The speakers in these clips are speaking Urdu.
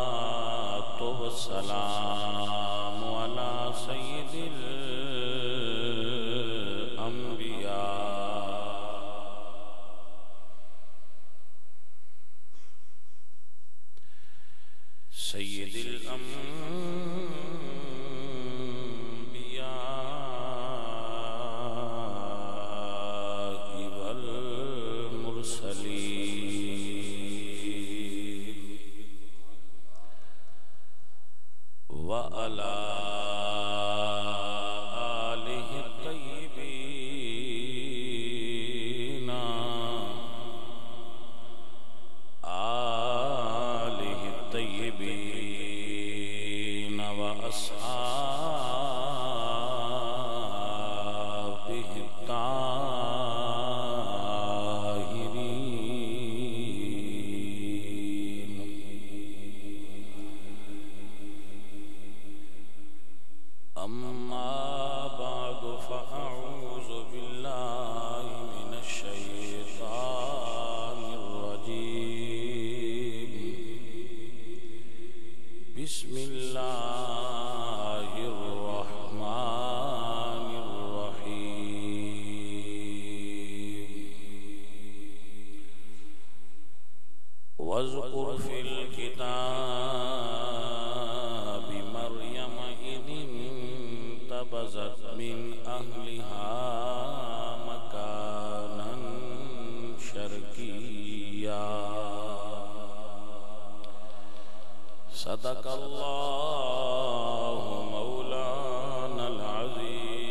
والصلاة والسلام على سيد الأنبياء سيد وعلى آله الطيبين وأصحابه الطاهرين. أما بعد فأعوذ بالله من الشيطان الرجيم. بسم الله الرحمن الرحيم. واذكر في الكتاب مريم إذ انتبذت من أهلها مكانا شرقيا. صدق الله مولانا العظيم.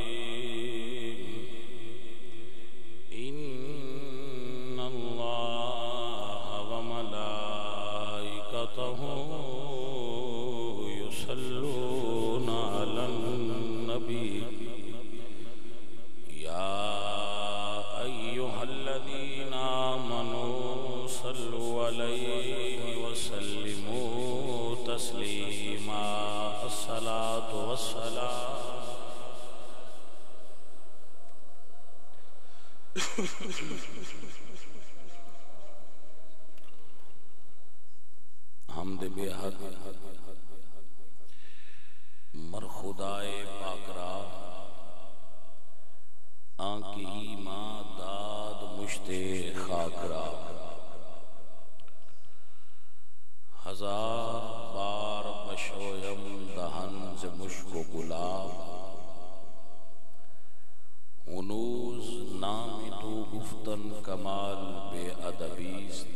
إن الله وملائكته يصلون على النبي. يا أيها الذين آمنوا صلوا عليه وسلموا تسليما. الصلاة والسلام حمد بے حق مر خدائے پاک را آنکی ماں داد مشتے خاک را. ہزار بار بشویم دہن ز مشک و گلاب. ہنوز نامی تو گفتن کمال بے ادبیست.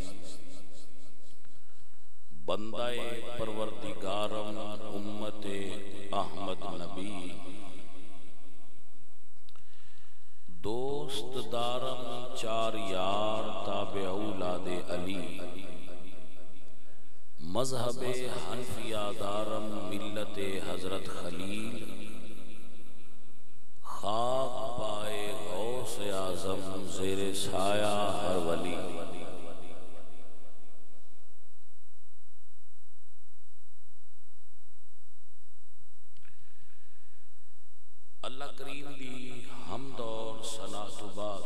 بندہ پروردگارم امت احمد نبی. دوست دارم چار یار تابع اولاد علی. مذہب حنفیہ دارم ملت حضرت خلیل. خاک پائے غوث اعظم زیر سایہ ہر ولی. اللہ کریم دی حمد اور ثنا تو بعد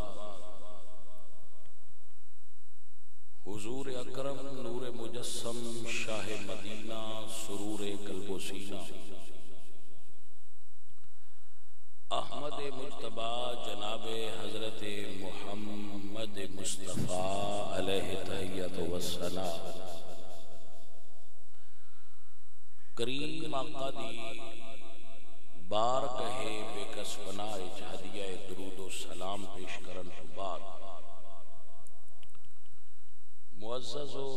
حضور اکرم نور مجسم شاہ مدینہ سرور قلب و سینہ احمد مجتبی جناب حضرت محمد مصطفیٰ علیہ تحیت و ثنا. کریم آقا دی بار کہے بے کس بنائے ہدیہ درود و سلام پیش کرن تو بعد معزز و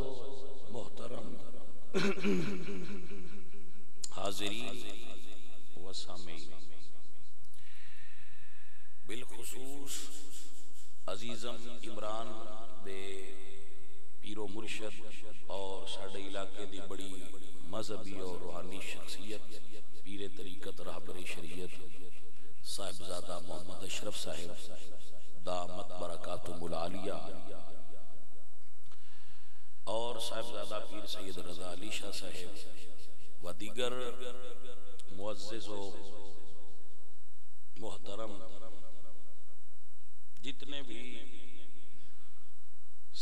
محترم حاضرین و سامعین، بالخصوص عزیزم عمران دے پیر و مرشد اور ساڈے علاقے دی بڑی مذہبی اور روحانی شخصیت پیر طریقت رہبر شریعت صاحبزادہ محمد اشرف صاحب دامت برکاتہم العالیہ اور صاحبزادہ پیر سید رضا علی شاہ صاحب و دیگر معزز و محترم جتنے بھی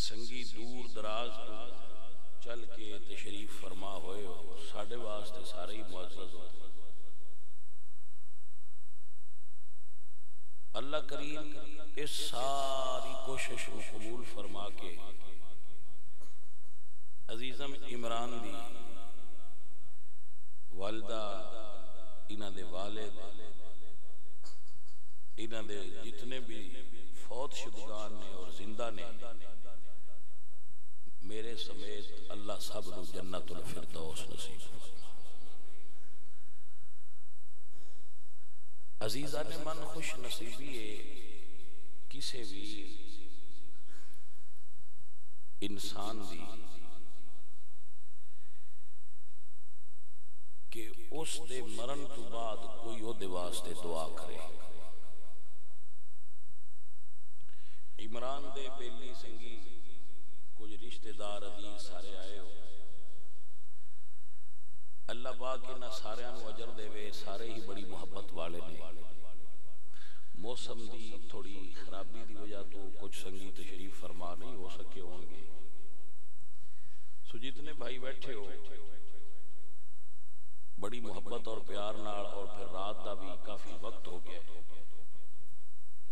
سنگی دور دراز چل کے تشریف فرما ہوئے ہو ساڑھے واسطے سارے ہی معزز ہو اللہ کریم اس ساری کوشش کو قبول فرما کے عزیزم عمران دی والدہ انہ دے والد انہ دے جتنے بھی فوت شدگان نے اور زندہ نے میرے سمیت اللہ سب نو جنت الفردوس نصیب عزیزہ نے من خوش نصیبی ہے کسے بھی انسان دی کہ اس دے مرن تو بعد کوئی او دے واسطے دعا کرے عمران دے بیلی سنگی کچھ رشتہ دار عزیز سارے آئے ہو اللہ پاک انہاں سارے انو اجر دے وے سارے ہی بڑی محبت والے نے موسم دی تھوڑی خرابی دی وجہ تو کچھ سنگی تشریف فرما نہیں ہو سکے ہوں گے سو جتنے بھائی بیٹھے ہو بڑی محبت اور پیار نال اور پھر رات دا بھی کافی وقت ہو گیا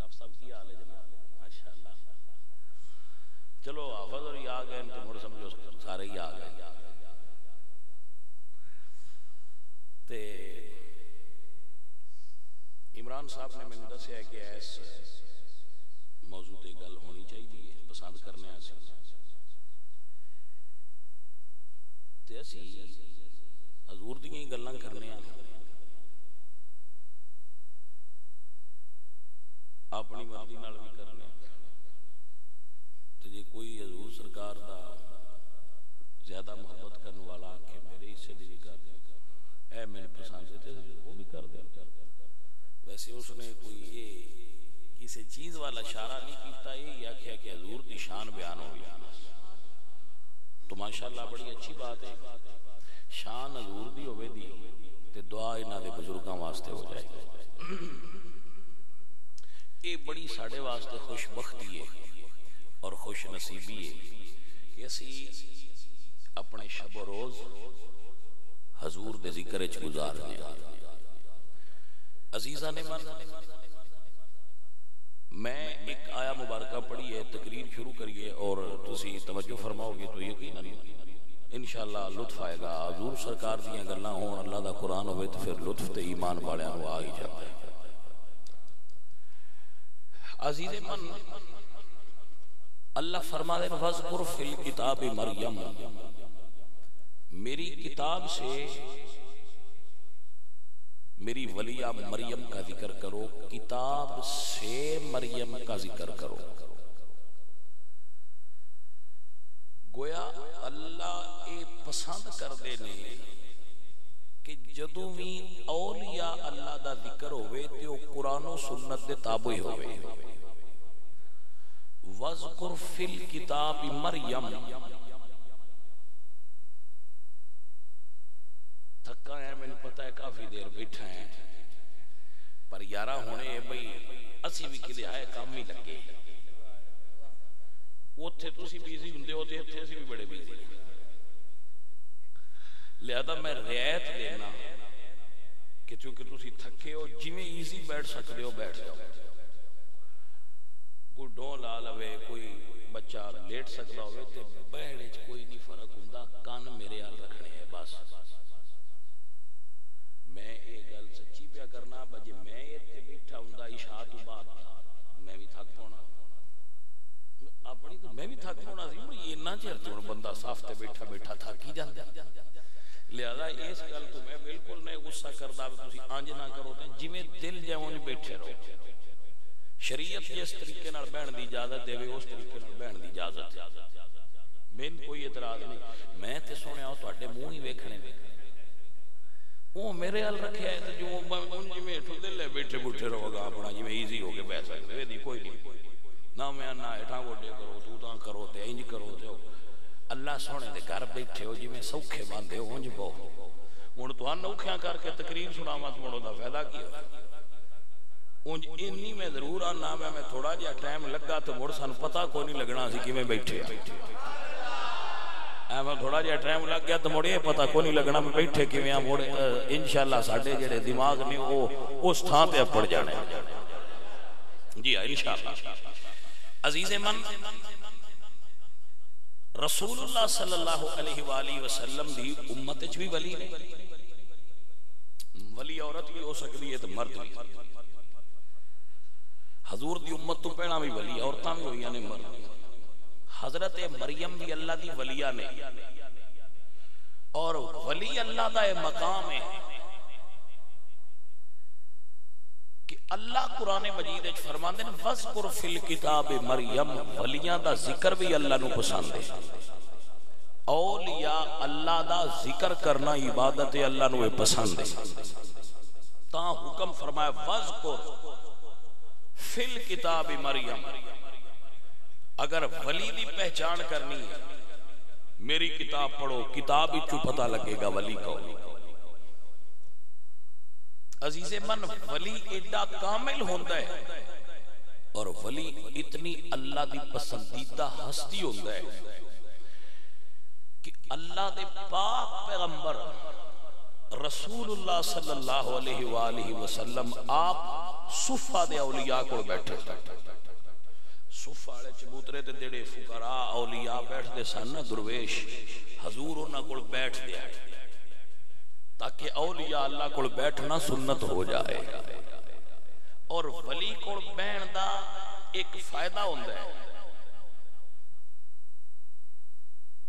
آپ سب کی حال ہے جناب ماشاءاللہ چلو حافظ اور یہ آگئے تو مڑ سمجھو سارے ہی آگئے تے عمران صاحب نے میں دسیا ہے کہ ایس موضوع تے گل ہونی چاہیے پسند کرنے آسی تے اسی حضور دیاں ہی گلاں کرنے اپنی مرضی نال بھی کرنے تے جے کوئی حضور سرکار دا زیادہ محبت کرنے والا کہ میرے حصے دی بھی کر دے اے میں پسند ہے وہ بھی کر دے ویسے اس نے کوئی یہ کسی چیز والا اشارہ نہیں کیتا یہ آکھیا کہ حضور دی شان بیان ہو گیا تو ماشاءاللہ بڑی اچھی بات ہے شان حضور دی ہوئے دی تے دعا انہاں دے بزرگاں واسطے ہو جائے یہ بڑی ساڑے واسطے خوش بختی ہے اور خوش نصیبی ہے کہ اسی اپنے شب و روز حضور دے ذکر اچھ گزارنے عزیزہ نے من میں ایک آیا مبارکہ پڑھی ہے تقریر شروع کریے اور تسی توجہ فرماؤ گے تو یقیناً انشاءاللہ لطف آئے گا حضور سرکار دیاں گلاں ہون اللہ دا قرآن ہوئے تو پھر لطف تے ایمان والے آنو آ ہی جاتا ہے عزیز من اللہ فرما دے وَذْكُرْ فِي الْكِتَابِ مَرْيَمْ میری کتاب سے میری ولیہ مریم کا ذکر کرو کتاب سے مریم کا ذکر کرو گویا اللہ اے پسند کر دینے کہ جدو بھی اولیاء اللہ دا ذکر ہوئے تے وہ قرآن و سنت دے تابع ہوئے وَذْكُرْ فِي الْكِتَابِ مریم تھکا ہے میں نے پتا ہے کافی دیر بیٹھا ہے پر یارہ ہونے بھئی اسی بھی کدے آئے کام ہی لگے وہ تھے تو سی بیزی ہندے ہوتے تھے اسی بھی بڑے بیزی لہذا میں رعایت دینا کہ چونکہ تو سی تھکے ہو جی میں ایزی بیٹھ سکتے ہو بیٹھ جاؤ کوئی ڈون لا لوے کوئی بچہ لیٹ سکتا ہوئے تے بیڑے کوئی نہیں فرق ہندہ کان میرے آل رکھنے ہیں بس میں ایک گل سچی پیا کرنا بجے میں اتنے بیٹھا ہوں عشاء تو بعد میں بھی تھک پونا اپنی تو میں بھی تھک پونا سی یہ اتنا چیر تو بندہ صاف تے بیٹھا بیٹھا تھک ہی جاتا لہذا اس گل تو میں بالکل نہیں غصہ کردا تسی آنج نہ کرو تے جویں دل جاؤں بیٹھے رہو شریعت جس طریقے نال بہن دی اجازت دے اس طریقے نال بہن دی اجازت میں کوئی اعتراض نہیں، میں تے سنیا وہ تواڈے منہ ہی ویکھنے نے، وہ میرے حال رکھیا ہے تے جو جی میں ٹھو دے لے بیٹھے بٹھے رہو گا اپنا جی میں ایزی ہو کے پی سکدے دی کوئی نہیں، نہ میں نہ ہٹھاں گوڈے کرو تو تاں کرو تے انج کرو تے اللہ سونے دے گھر بیٹھے ہو جی میں سوکھے باندھے ہو انج بہو ہن تہاں اوکھیاں کر کے تقریر سناواں تے مڑو دا فائدہ کی ہویا انج انی میں ضرور آنا میں تھوڑا جہا ٹائم لگا تو مڑ سانو پتہ کوئی نہیں لگنا سی کہ میں بیٹھے میں تھوڑا جہا ٹائم لگ گیا تو مڑ یہ پتہ کوئی نہیں لگنا میں بیٹھے کیویں مڑ انشاءاللہ ساڈے جڑے دماغ نے وہ اس تھاں تے پڑ جانے جی ہاں انشاءاللہ عزیز من رسول اللہ صلی اللہ علیہ وآلہ وسلم دی امت وچ بھی ولی نے ولی عورت بھی ہو سکتی ہے تو مرد بھی حضور دی امت تو پہنا بھی ولی عورتاں بھی ہوئی نے مرد حضرت مریم بھی اللہ دی ولیہ نے اور ولی اللہ دا مقام ہے کہ اللہ قرآن مجید وچ فرماندے نے وذکر فی الکتاب مریم ولیاں دا ذکر بھی اللہ نو پسند ہے اولیاء اللہ دا ذکر کرنا عبادت اللہ نو پسند ہے تا حکم فرمایا وذکر فی الکتاب مریم اگر ولی دی پہچان کرنی ہے میری کتاب پڑھو کتاب ہی پتہ لگے گا ولی کو عزیز من ولی ایڈا کامل ہوتا ہے اور ولی اتنی اللہ دی پسندیدہ ہستی ہوتا ہے کہ اللہ دے پاک پیغمبر رسول اللہ صلی اللہ علیہ وآلہ وسلم آپ صفہ دے اولیاء کو بیٹھے صفہ والے چبوترے تے دیڑے فقراء اولیاء بیٹھ دے سن درویش حضور انہاں کو بیٹھ دیا تاکہ اولیاء اللہ کو بیٹھنا سنت ہو جائے اور ولی کو بہن دا ایک فائدہ ہوندہ ہے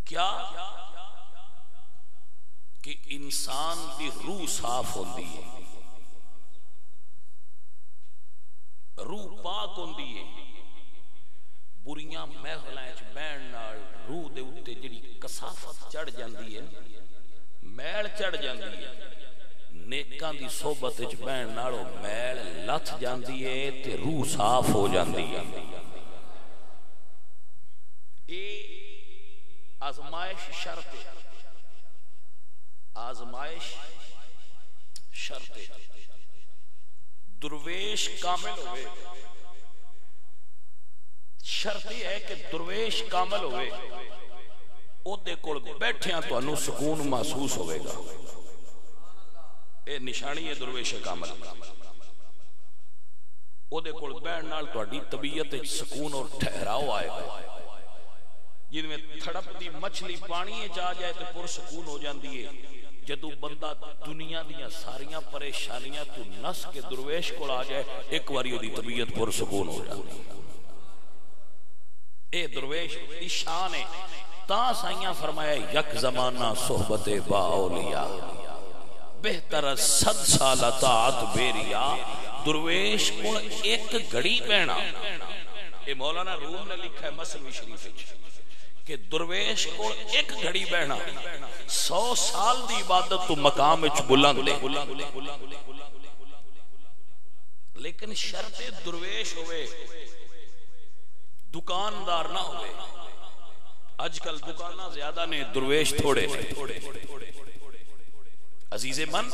کیا کہ انسان دی روح صاف ہوندی ہے روح پاک ہوندی ہے بریاں محلائیں بہن نال روح دے اتے جڑی کثافت چڑھ جاندی ہے میل چڑھ جاندی ہے نیکاں دی صحبت وچ بہن نالو میل لتھ جاندی ہے تے روح صاف ہو جاندی ہے اے آزمائش شرط ہے آزمائش شرط ہے درویش کامل ہوئے شرط یہ ہے کہ درویش کامل ہوئے او دے کول بیٹھیاں تو انو سکون محسوس ہوئے گا اے نشانی ہے درویش کامل او دے کول بیٹھ نال تہاڈی طبیعت وچ سکون اور ٹھہراؤ آئے گا جن میں تھڑپ دی مچھلی پانی جا جائے تو پرسکون ہو جاندی ہے جدو بندہ دنیا دیاں ساریاں پریشانیاں تو نس کے درویش کو آ جائے ایک واری دی طبیعت پرسکون ہو جاتی ہے اے درویش دی شان ہے تا سائیاں فرمایا یک زمانہ صحبت با اولیاء بہتر 100 سال طاعت بیریا درویش کو ایک گھڑی پہنا اے مولانا روم نے لکھا ہے مسلم شریف کہ درویش کو ایک گھڑی بہنا 100 سال دی عبادت تو مقام وچ بلند لیکن شرط درویش ہوئے دکاندار نہ ہوئے آج کل دکانہ زیادہ نے درویش تھوڑے عزیز من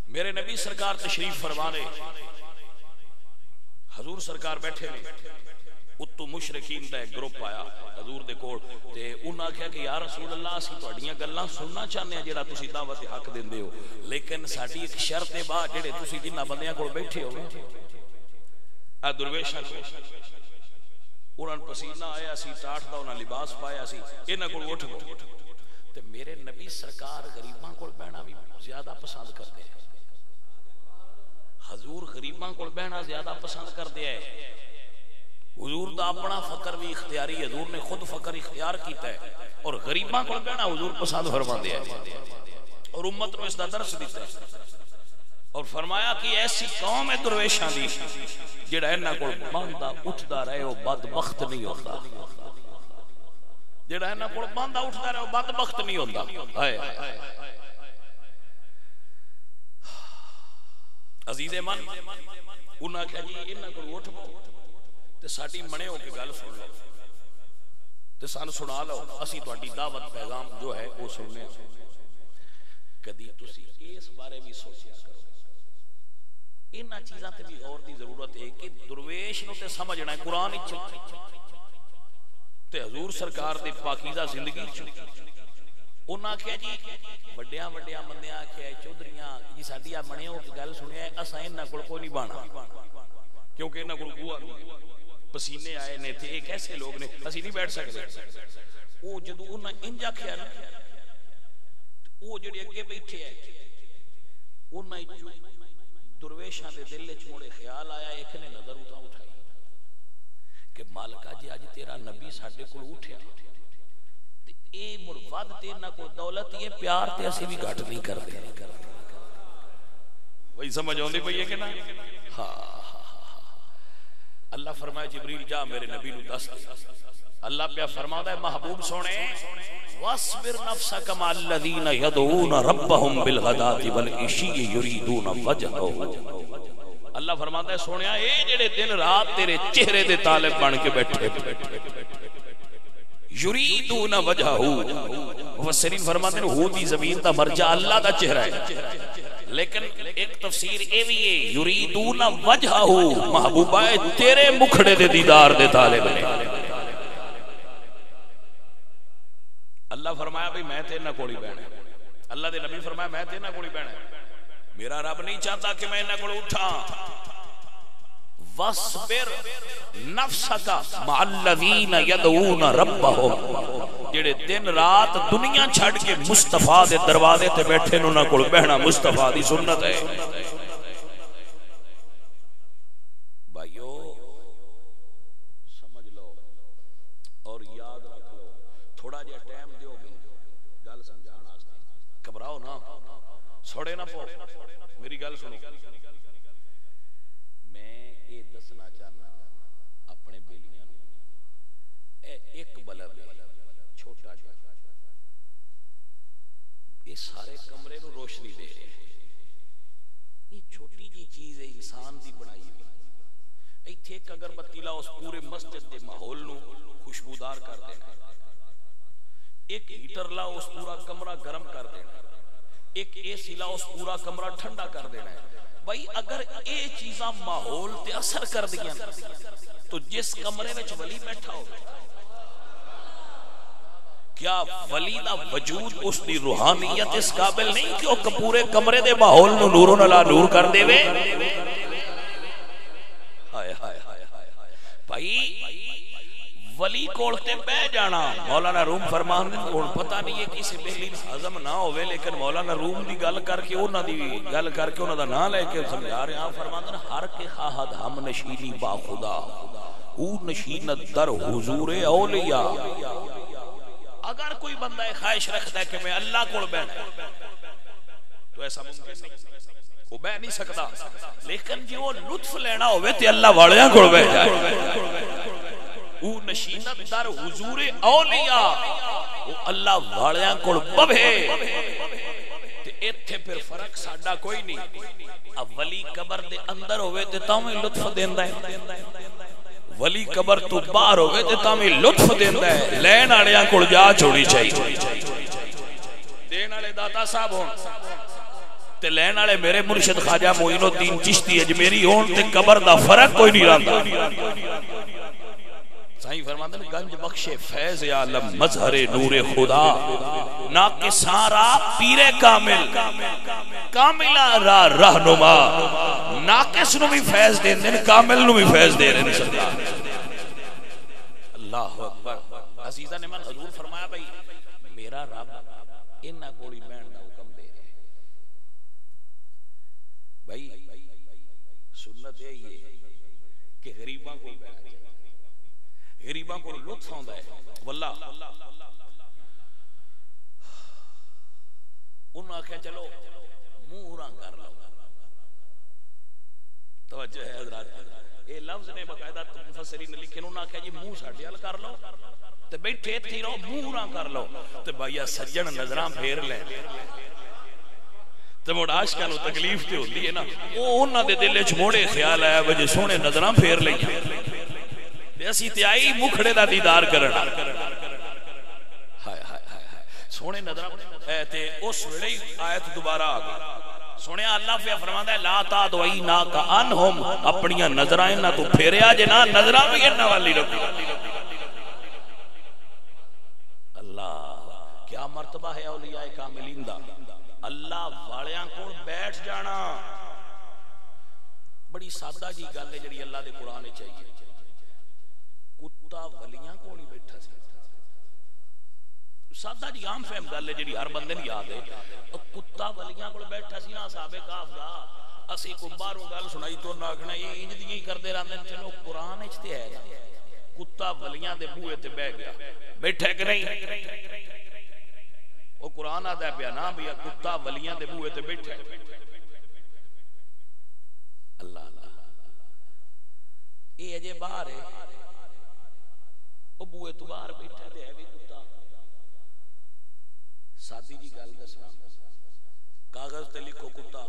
میرے نبی سرکار تشریف فرمانے حضور سرکار بیٹھے نے اتو مشرکین دا ایک گروپ آیا حضور دے کول تے انہاں کہا کہ یا رسول اللہ اسی تہاڈیاں گلاں سننا چاہنے ہیں جڑا تسی دعوت حق دیندے ہو لیکن ساڈی ایک شرط ہے با جڑے تسی جنہ بندیاں کول بیٹھے ہو اے درویشاں انہاں پسینہ آیا سی ٹاٹ دا انہاں لباس پایا سی انہاں کول اٹھ گئے تے میرے نبی سرکار غریباں کول بہنا بھی زیادہ پسند کرتے ہیں حضور غریباں کول بہنا زیادہ پسند کرتے ہیں حضور دا اپنا فقر بھی اختیاری ہے حضور نے خود فقر اختیار کیتا ہے اور غریباں کول بہنا حضور پسند فرما دیا ہے اور امت نے اس دا درس دیتا ہے اور فرمایا کہ ایسی قوم ہے درویشاں دی جڑا انہاں کول باندا اٹھدا رہے او بدبخت نہیں ہوتا جڑا ہے نا کول باندھا اٹھدا رہے بدبخت نہیں ہوندا ہائے عزیز من انہاں کہا جی انہاں کول اٹھ پو تے ساڈی منے ہو کے گل سن لو تے سان سنا لو اسی تہاڈی دعوت پیغام جو ہے وہ سننے کدی تسی اس بارے بھی سوچیا کرو انہاں چیزاں تے بھی غور دی ضرورت ہے کہ درویش نو تے سمجھنا ہے قرآن وچ تے حضور سرکار دی پاکیزہ زندگی چ انہاں کہیا جی وڈیاں وڈیاں بندیاں آکھیا چودھریاں جی ساڈی آ بنے ہو کے گل سنیا اساں انہاں کول کوئی نہیں بانا کیونکہ انہاں کول گوا پسینے آئے نے تھے ایک ایسے لوگ نے اسی نہیں بیٹھ سکتے وہ جدو انہاں انج آکھیا نا وہ جڑے اگے بیٹھے ہیں انہاں درویشاں دے دل وچ موڑے خیال آیا ایک نے نظر اٹھائی کہ مالکا جی اج تیرا نبی ساڈے کول اٹھیا تے اے مڑ ود تے نہ کو دولت یہ پیار تے اسی بھی گھٹ نہیں کردے وہی سمجھ اوندی پئی ہے کہ نا ہاں اللہ فرمائے جبریل جا میرے نبی نو دس دے اللہ پہ فرماتا ہے محبوب سونے وَاصْبِرْ نَفْسَكَ مَعَ الَّذِينَ يَدْعُونَ رَبَّهُمْ بِالْغَدَاةِ وَالْعِشِيِّ يُرِيدُونَ وَجْهَهُ اللہ فرماتا ہے سونیا اے جڑے دن رات تیرے چہرے دے طالب بن کے بیٹھے یریدون وجہہ مفسرین فرماتے ہیں ہو دی زمین دا مرجع اللہ دا چہرہ ہے لیکن ایک تفسیر اے بھی ہے یریدون وجہہ محبوبہ تیرے مکھڑے دے دیدار دے طالب نے اللہ فرمایا بھئی میں تیرے نہ کوڑی بہن ہے اللہ دے نبی فرمایا میں تیرے نہ کوڑی بہن ہے میرا رب نہیں چاہتا کہ میں نہ کوڑی اٹھا وَاصْبِرْ نَفْسَكَ مَعَ الَّذِينَ يَدْعُونَ رَبَّهُمْ جڑے دن رات دنیا چھڑ کے مصطفیٰ دے دروازے تے بیٹھے نہ کوڑ بہنا مصطفیٰ دی سنت ہے بھائیو سمجھ لو اور یاد رکھ لو تھوڑا جا ٹائم دیو گے گل سمجھان واسطے گھبراؤ نہ سوڑے نہ پو میری گل سنو میں یہ دسنا چاہنا اپنے بیلیاں ایک بلب چھوٹا جا یہ سارے کمرے نو روشنی دے رہے یہ چھوٹی جی چیز ہے انسان دی بنائی ہوئی ایتھے ایک اگربتی لاؤ اس پورے مسجد دے ماحول نو خوشبودار کر دینا ایک ہیٹر لاؤ اس پورا کمرہ گرم کر دینا ایک اے سی لاؤ اس پورا کمرہ ٹھنڈا کر دینا ہے بھائی اگر اے چیزاں ماحول تے اثر کر دیا تو جس کمرے میں ولی بیٹھا ہو کیا ولی دا وجود اس دی روحانیت اس قابل نہیں کہ وہ پورے کمرے دے ماحول نو نوروں علا نور کر دے وے ہائے ہائے ہائے بھائی ولی کولتے بہ جانا مولانا روم فرمان دے کون پتہ نہیں ہے کسی بیلی ہضم نہ ہوئے لیکن مولانا روم دی گل کر کے انہاں دی گل کر کے انہاں دا نام لے کے سمجھا رہے ہیں فرمان دے ہر کے خواہد ہم نشینی با خدا او نشینت در حضور اولیاء اگر کوئی بندہ خواہش رکھتا ہے کہ میں اللہ کول بیٹھا تو ایسا ممکن نہیں وہ بیٹھ نہیں سکتا لیکن جو وہ لطف لینا ہوئے تے اللہ والیاں کول بیٹھ جائے او نشینت در حضور اولیاء او اللہ والیاں کول ببھے تے ایتھے پھر فرق ساڈا کوئی نہیں اب ولی قبر دے اندر ہوئے تے تاں لطف دیندا ہے ولی قبر تو باہر ہوئے تے تاں لطف دیندا ہے لین والیاں کول جا چھوڑی چاہیے دین والے داتا صاحب ہون تے لین والے میرے مرشد خواجہ معین الدین چشتی اجمیری ہون تے قبر دا فرق کوئی نہیں رہندا صحیح فرماتے ہیں گنج بخش فیض عالم مظہر نور خدا ناکہ سارا پیر کامل کاملہ رہنما ناقص نو بھی فیض دین دین کامل نو بھی فیض دے رہے ہیں اللہ اکبر عزیزہ نے من حضور فرمایا بھائی میرا رب انہا کوڑی بین دا حکم دے رہے بھائی سنت ہے یہ کہ غریباں کو بین غریباں کو لطف ہوندہ ہے واللہ انہوں نے کہا چلو مورا کر لو توجہ ہے حضرات، یہ لفظ نے باقاعدہ مفسرین نے لکھے، انہوں نے کہا جی منہ ساڈے ال کر لو تے بیٹھے تھی رہو، منہ نہ کر لو تے بھائیا سجن نظراں پھیر لیں تے مڑ عاشقاں نوں تکلیف تے ہوندی ہے نا، او انہاں دے دل وچ موڑے خیال آیا وجہ سونے نظراں پھیر لئیاں تے اسی تے آئی مکھڑے دا دیدار کرن، ہائے ہائے ہائے سونے نظراں تے اس ویلے آیت دوبارہ آ گئی۔ سونے اللہ پہ فرماتا ہے لا تعدویناک عنہم، اپنیاں نظراں انہاں تو پھیریا جے نا، نظراں بھی انہاں والی رکھو۔ اللہ کیا مرتبہ ہے اولیاء کاملین دا، اللہ والیاں کول بیٹھ جانا بڑی سادہ جی گل ہے جڑی اللہ دے قرآن چاہیے۔ کتا ولیاں کول ہی بیٹھا سی، سادہ جی عام فہم گل ہے جڑی ہر بندے نوں یاد ہے، کتا ولیاں کول بیٹھا سی نا اصحاب کہف دا، اسی کو باہروں گل سنائی تو نہ آکھنا یہ انج دی کردے رہندے نے، چلو قرآن وچ تے ہے نا، کتا ولیاں دے بوئے تے بیٹھ گیا، بیٹھے کہ نہیں؟ وہ قرآن آتا ہے پیا نا بھی کتا ولیاں دے بوئے تے بیٹھے، اللہ اللہ یہ اجے باہر ہے، وہ بوئے تو باہر بیٹھا دے ہے بھی کتا۔ سادی جی گل دسنا، کاغذ تے لکھو کتا،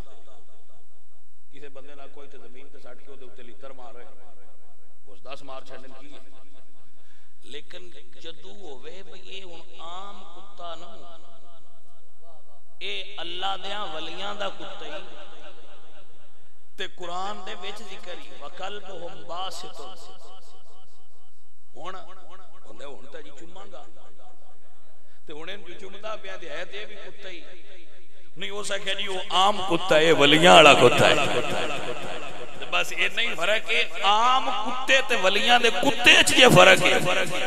کسی بندے نہ کوئی تے زمین تے سٹ کے او دے اوتے لتر مارے اس 10 مار چھڈن کی ہے، لیکن جدو ہوے بھئی یہ ہن عام کتا نہ، اے اللہ دیاں ولیاں دا کتا ہی تے قرآن دے وچ ذکر ہی وَقَلْبُهُمْ بَاسِطٌ، ہن تے جی چوماں گا تے ہن جو چومدا پیا تے ہے تے بھی کتا ہی نہیں ہو سکے جی وہ عام کتا ہے ولیاں والا کتا ہے، بس اتنا ہی فرق ہے، عام کتے تے ولیاں دے کتے وچ یہ فرق ہے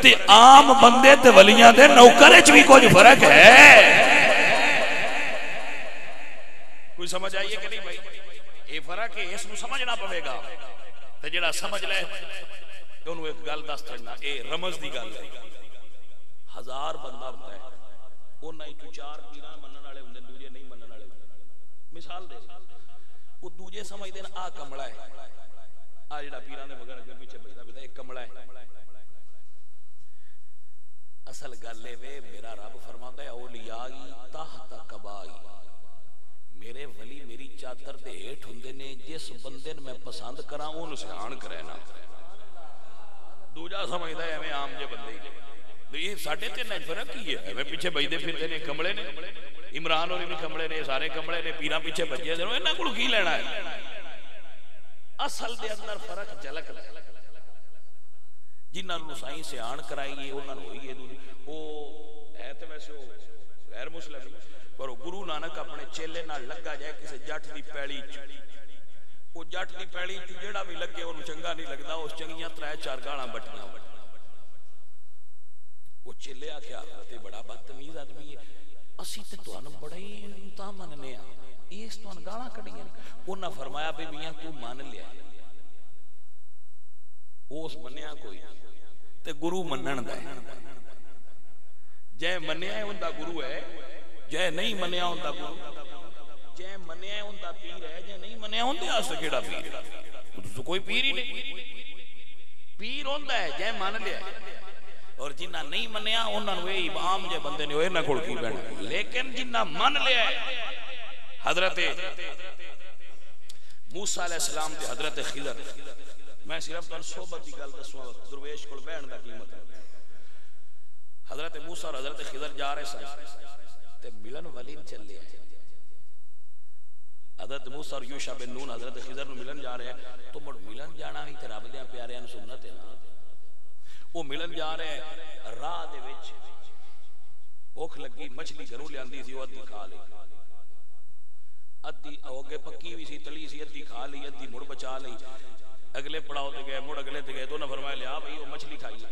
تے عام بندے تے ولیاں دے نوکر وچ بھی کچھ فرق ہے، کوئی سمجھ آئیے کہ نہیں بھائی؟ یہ فرق ہے، اس کو سمجھنا پڑے گا تے جڑا سمجھ لے انہوں ایک گل دس چڑھنا، اے رمز دی گل ہے، 1000 بندہ ہوتا ہے انہاں ہی 4 پیراں منن والے ہوندے، دوجے نہیں منن والے ہوندے، مثال دے وہ دوجے سمجھدے آ کملا ہے، آ جڑا پیراں دے مگر اگر پیچھے بیٹھا پیا ایک کملا ہے، اصل گل ہے وے میرا رب فرماتا ہے اولیائی تحت قبائی، میرے ولی میری چادر دے ہیٹھ ہوندے نے، جس بندے میں پسند کراں اون سیان کرے نا، دوجا سمجھدا ہے میں عام جے بندے ہی، یہ ساڈے تے نہ فرق کی ہے، میں پیچھے بجدے پھردے نے کمڑے نے، عمران ہوری بھی کمڑے نے، سارے کمڑے نے، پیراں پیچھے بجے نے، انہاں کول کی لینا ہے؟ اصل دے اندر فرق جھلک ہے، جنہاں نوں سائیں سیان کرائیے انہاں نوں ہوئی ہے، او ہے تے ویسے غیر مسلم پر گرو نانک اپنے چیلے نال لگا جائے کسی جٹ دی پیڑی چ، وہ جٹ دی پیڑی چ جیڑا بھی لگے انہوں چنگا نہیں لگدا، اس چنگیاں 3-4 گالاں بٹیاں، وہ چیلے آکھیا تے بڑا بدتمیز آدمی ہے، اسی تے تانوں بڑا ہی انتا مننے آ، اس تانوں گالاں کڈیاں، انہاں فرمایا بھی میاں تو مان لیا، اس منیا کوئی تے گرو منن دا ہے، جے منیا ہے اوندا گرو ہے، جے نہیں منیا ہوندا گرو، جے منیا ہوندا پیر ہے، جے نہیں منیا ہوندے اس کیڑا پیر ہے؟ تو کوئی پیر ہی نہیں، پیر ہوندا ہے جے مان لیا ہے، اور جنہ نہیں منیا انہاں نوں اے عام جے بندے نے انہاں کول کی بہنا، لیکن جنہ من لیا ہے، حضرت موسیٰ علیہ السلام تے حضرت خضر، میں صرف تن صحبت دی گل دسواں درویش کول بہن دا کی مطلب، حضرت موسیٰ اور حضرت خضر جا رہے سن تے ملن ولین چلے آئے، حضرت موسیٰ اور یوشع بن نون حضرت خضر نو ملن جا رہے ہیں، تو مڑ ملن جانا ہی تے رب دیاں پیاریاں سنت ہے نا، وہ ملن جا رہے ہیں، راہ دے وچ بھوک لگی، مچھلی گھروں لیاندی سی، وہ ادھی کھا لی، ادھی اوگے پکی ہوئی سی تلی سی، ادھی کھا لی، ادھی مڑ بچا لی، اگلے پڑاؤ تے گئے، مڑ اگلے تے گئے، تو نہ فرمایا لیا بھئی وہ مچھلی کھائی،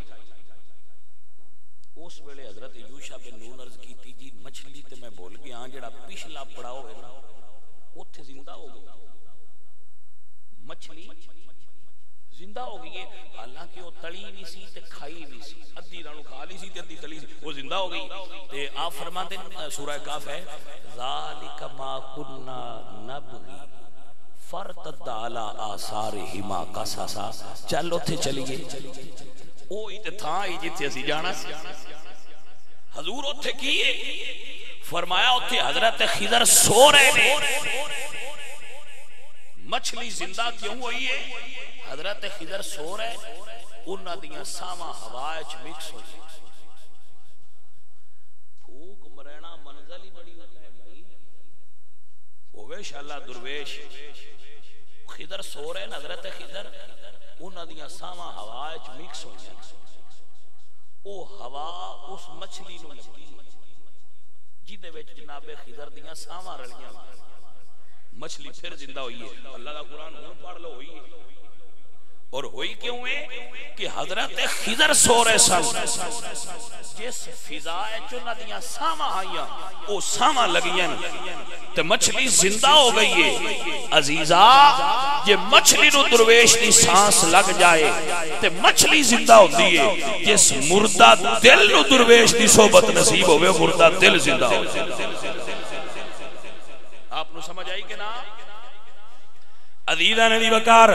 اس ویلے حضرت یوشع بن نون عرض کیتی جی مچھلی تے میں بول گیا ہاں، جڑا پچھلا پڑاؤ ہے نا اوتھے زندہ ہو گئی، مچھلی زندہ ہو گئی ہے، حالانکہ وہ تلی بھی سی تے کھائی بھی سی، ادھی نالوں کھا لی سی تے ادھی تلی سی، وہ زندہ ہو گئی، تے آپ فرماتے ہیں سورہ کاف ہے ذالک ما کنا نبغی فرتد علی آثارہما قصصا، چل اتھے چلیے، اوہی تے تھاں ہی جتھے اسی جانا سی۔ حضور اتھے کیے، فرمایا اتھے حضرت خضر سو رہے نے۔ مچھلی زندہ کیوں ہوئی ہے؟ حضرت خضر سو رہے، انہاں دیاں ساواں ہوا وچ مکس ہو گئی۔ پھوک مرینا منزل ہی بڑی ہوتا ہے بھائی، ہوئے شاءاللہ درویش۔ خضر سو رہے، حضرت خضر انہاں دیاں ساواں ہوا وچ مکس ہو گئی۔ او ہوا اس مچھلی نو لگی جیدے وچ جناب خضر دیاں ساواں رلیاں، مچھلی پھر زندہ ہوئی ہے۔ اللہ کا قرآن ہوں پڑھ لو، ہوئی ہے۔ اور ہوئی کیوں ہے کہ حضرت خضر سو رہے سن، جس فضا چنہ دیاں ساواں آئیاں او ساواں لگیاں تے مچھلی زندہ ہو گئی ہے۔ عزیزہ یہ مچھلی نو درویش دی سانس لگ جائے تے مچھلی زندہ ہوتی ہے، جس مردہ دل نو درویش دی صحبت نصیب ہوئے مردہ دل زندہ ہو جائے۔ آپ نو سمجھ آئی کہ نا؟ عزیزہ ندی وکار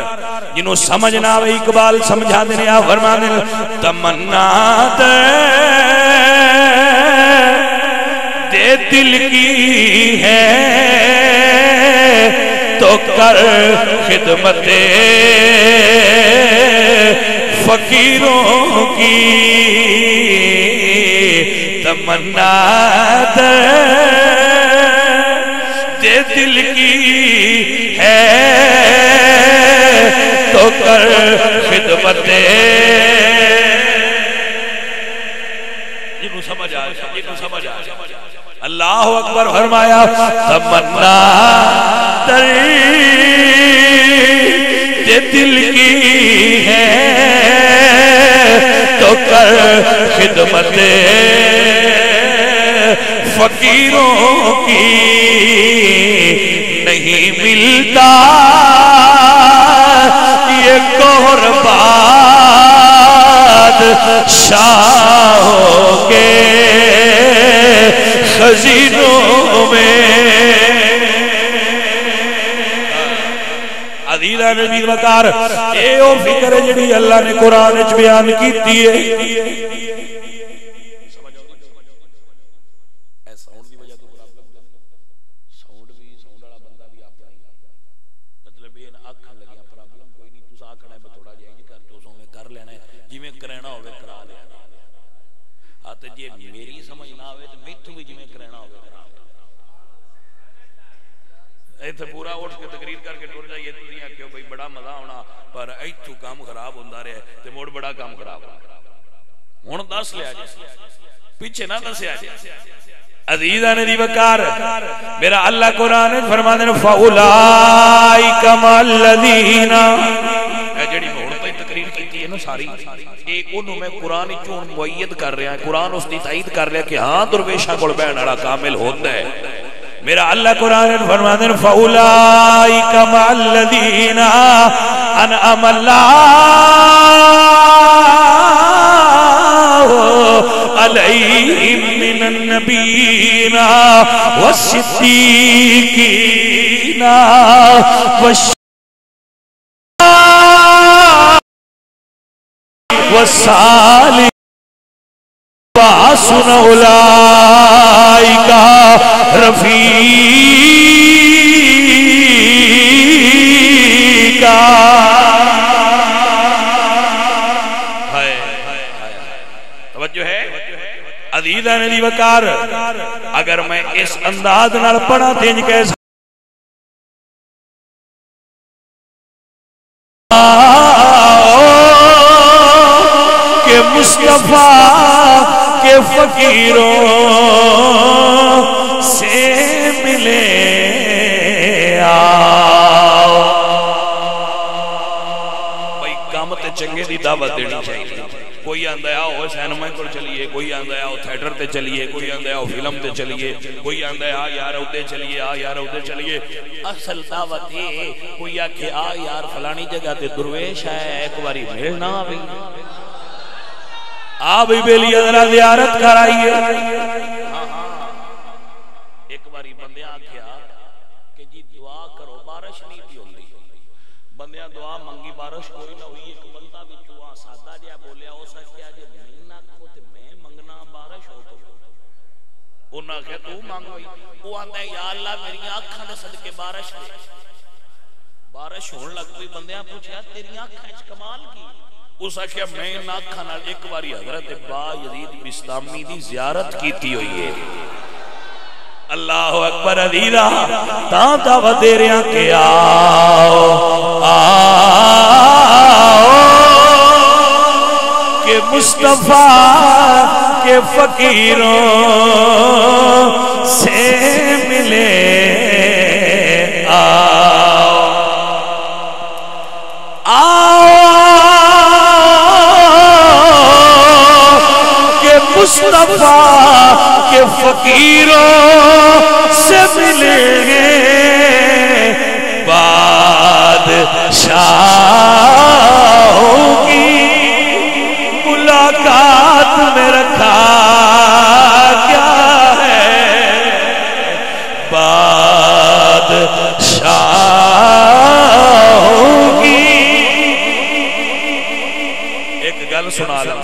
جنہوں سمجھ نہ آوے اقبال سمجھا دینے آپ فرمانے تمنا دے دل کی ہے تو کر خدمت فقیروں کی، تمنا دے دل کی ہے تو کر خدمت۔ یہ سمجھ آیا، یہ سمجھ آیا۔ اللہ اکبر فرمایا تمنا دے دل کی ہے تو کر خدمت فقیروں کی، نہیں ملتا یہ قربان شاہوں کے خزینوں میں۔ عزیزہ نبی وقار اے او فکر جڑی اللہ نے قرآن وچ بیان کیتی ہے۔ میری سمجھ نہ آوے تو میتھوں بھی جویں کرنا ہوگا ایتھے پورا اٹھ کے تقریر کر کے ٹر جائیے تسی آکھو بھائی بڑا مزہ ہونا، پر ایتھوں کام خراب ہوندا رہے تے موڑ بڑا کام خراب ہون دس لیا جائے پیچھے نہ دسیا جائے۔ عزیزہ ندی وقار میرا اللہ قرآن فرماتے ہیں فَأُولَئِكَ مَعَ الَّذِينَ، جڑی موڑ پہ تقریر کی ہے نا ساری ایک انہوں میں قرآن چون معید کر رہا ہے، قرآن اس دی تائید کر رہا ہے کہ ہاں درویشہ گڑ بین اڑا کامل ہوتا ہے۔ میرا اللہ قرآن فرماتے ہیں فَأُولَئِكَ مَعَ الَّذِينَ أَنْعَمَ اللَّهُ عَلَيْهِمْ مِنَ النَّبِيِّينَ وَالصِّدِّيقِينَ وَالصَّالِحِينَ وَحَسُنَ أُولَئِكَ رفیقا۔ توجہ ہے عزیزہ ندی وقار، اگر میں اس انداز نال پڑھا تینج کیسا کہ مصطفیٰ کے فقیروں سے ملے آؤ۔ بھائی کامت چنگے دی دعوت دینی چاہیے۔ کوئی آندہ ہے آؤ سینما کو چلیے، کوئی آندہ ہے آؤ تھیٹر تے چلیے، کوئی آندہ ہے آؤ فلم تے چلیے، کوئی آندہ ہے آ یار ادھے چلیے، آ یار ادھے چلیے۔ اصل دعوت ہے کوئی آکھے آ یار فلانی جگہ تے درویش ہے ایک باری ملنا بھی آپ ہی بیلی ادھرہ زیارت کرائیے۔ ایک باری بندے آکھیا کہ جی دعا کرو بارش نہیں تھی ہوندی، بندیاں دعا منگی بارش کوئی نہ ہوئی ایک بندہ بھی چوا سادہ جہا بولیا اس کیا جی میں نہ کھو تے میں منگنا بارش ہو تو انہاں کہ تو مانگ ہوئی وہ آندا ہے یا اللہ میری آنکھاں دے صدقے بارش دے بارش ہون لگ پئی بندیاں پوچھیا تیری آنکھاں وچ کمال کی اس آخیا میں آنکھاں نال ایک باری حضرت با یزید بستامی دی زیارت کیتی ہوئی ہے اللہ اکبر عزیزا تاں دعوت دے رہا کہ آؤ کہ مصطفیٰ کے فقیروں سے ملے مصطفیٰ کے فقیروں سے ملیں گے بادشاہوں کی ملاقات میں رکھا کیا ہے بادشاہوں کی ایک گل سنا لوں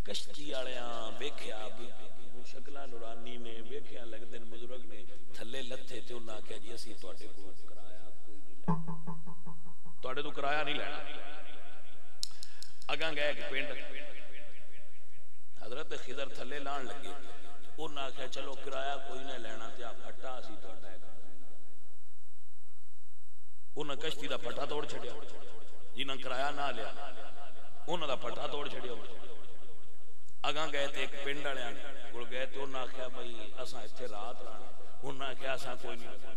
کشتی آلیاں بیکھیا شکلہ نورانی نے بیکھیا لگدے بزرگ نے تھلے لتھے تے انہاں کہا جی اسی تواڈے کو کرایا کوئی نہیں لینا تواڈے تو کرایا نہیں لینا اگاں گئے کہ پنڈ حضرت خضر تھلے لان لگے انہاں کہا چلو کرایا کوئی نہیں لینا تے پھٹا اسی تواڈا انہاں کشتی دا پھٹا توڑ چھڈیا جنہاں کرایا نہ لیا انہاں دا پھٹا توڑ چھڈیا اگاں گئے تھے ایک پنڈ والے کول گئے تو انہاں آخیا بھائی اساں اتنے رات رہنا انہاں آخیا اساں کوئی نہیں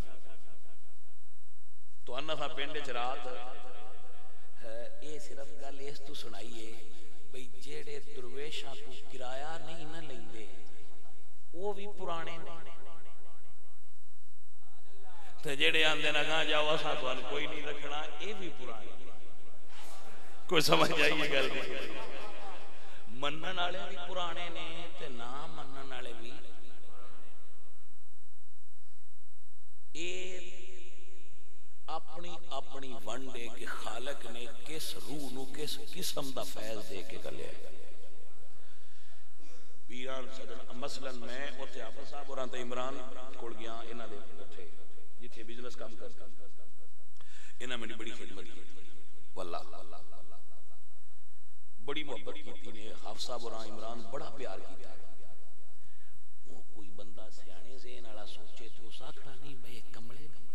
تو انہاں پنڈ چ رات یہ صرف گل اس تو سنائیے بھائی جیڑے درویشاں کو کرایہ نہیں نہ لیندے وہ بھی پرانے نے تے جیڑے آندے اگاں جاؤ اساں تھانوں کوئی نہیں رکھنا یہ بھی پرانے کوئی سمجھ جائیے گل منن والے بھی پرانے نے تے نہ منن والے بھی اے اپنی اپنی ونڈے کے خالق نے کس روح نو کس قسم دا فیض دے کے گلے پیران صدر مثلا میں اوتھے حافظ صاحب ہوراں تے عمران کول گیا انہاں دے اوتھے جتھے بزنس کام کردا انہاں میری بڑی خدمت کی واللہ بڑی محبت کی نے حافظ صاحب اور عمران بڑا پیار کیا وہ کوئی بندہ سیانے ذہن والا سوچے تو اس آکھنا نہیں میں کملے نہیں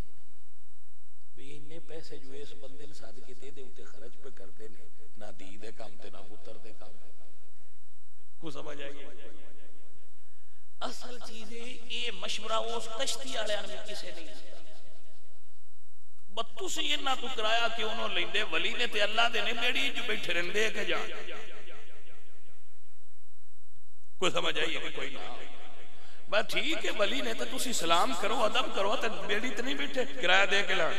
بھئی اتنے پیسے جو اس بندے نے صدقے دے دے اوتے خرچ پہ کرتے نے نہ دی دے کام تے نہ پتر دے کام کو سمجھ آئی اصل چیز یہ مشورہ اس کشتی والے نے کسے نہیں دیا بتو سے یہ نہ تو کرایا کہ انہوں لیندے ولی نے تے اللہ دے نے بیڑی جو بیٹھے رہندے کہ جان کوئی سمجھ آئیے کہ کوئی نہ بس ٹھیک ہے ولی نے تے تسی سلام کرو ادب کرو تے بیڑی تے نہیں بیٹھے کرایہ دے کے لان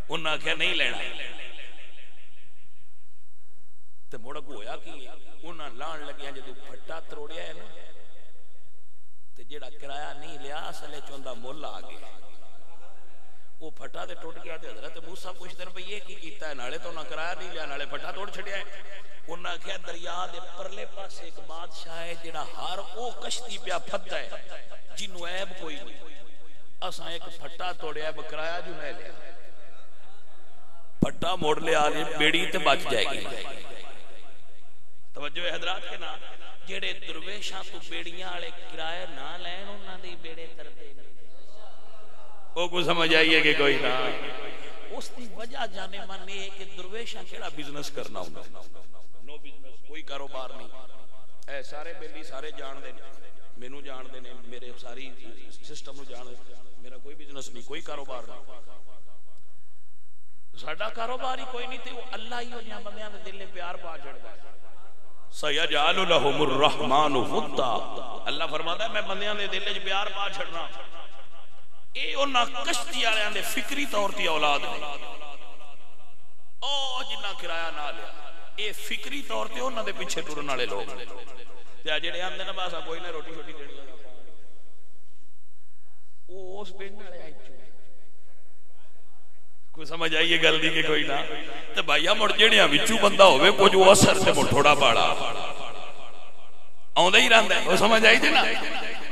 انہاں کہا نہیں لینا تے موڑک ہویا کہ انہاں لان لگیاں جدو پھٹا تروڑیا ہے نا تے جیڑا کرایہ نہیں لیا اصلے چوندہ مول آ گیا وہ پھٹا دے ٹوٹ گیا دے حضرت موسیٰ پوچھتے ہیں بھئی یہ کی کیتا ہے نالے تو نہ کرایا نہیں لیا نالے پھٹا توڑ چھڑیا ہے انہاں کہا دریا دے پرلے پاس ایک بادشاہ ہے جڑا ہر او کشتی پیا پھٹا ہے جنو عیب کوئی نہیں اساں ایک پھٹا توڑیا ہے کرایا جو نہیں لیا پھٹا موڑ لے آ بیڑی تے بچ جائے گی توجہ حضرات کے نام جڑے درویشاں تو بیڑیاں والے کرایہ نہ لین انہاں دی بیڑے تردے وہ کو سمجھ آئیے کہ کوئی نہ اس دی وجہ جانے من یہ کہ درویشاں کیڑا بزنس کرنا ہوگا نو بزنس کوئی کاروبار نہیں اے سارے بیلی سارے جان دے میں نو جان دے میرے ساری سسٹم نو جان دے میرا کوئی بزنس نہیں کوئی کاروبار نہیں ساڈا کاروبار ہی کوئی نہیں تے وہ اللہ ہی انہاں بندیاں دے دل پیار پا چھڑدا ہے سیجعل لهم الرحمن ودا اللہ فرماتا ہے میں بندیاں دے دل وچ پیار پا چھڑنا اے انہاں کشتی والےاں دے فکری طور تے اولاد نے او جنہ کرایہ نہ لیا اے فکری طور تے انہاں دے پیچھے ٹرن والے لوگ تے جڑے آندے نا بس کوئی نہ روٹی چھوٹی دینی او اس پنڈ والے آئی کوئی سمجھ آئیے گل دی کہ کوئی نہ تے بھائیا مڑ جڑیاں وچوں بندہ ہوے کچھ او اثر تے مڑ تھوڑا باڑا آوندا ہی رہندا ہے او سمجھ آئی تے نا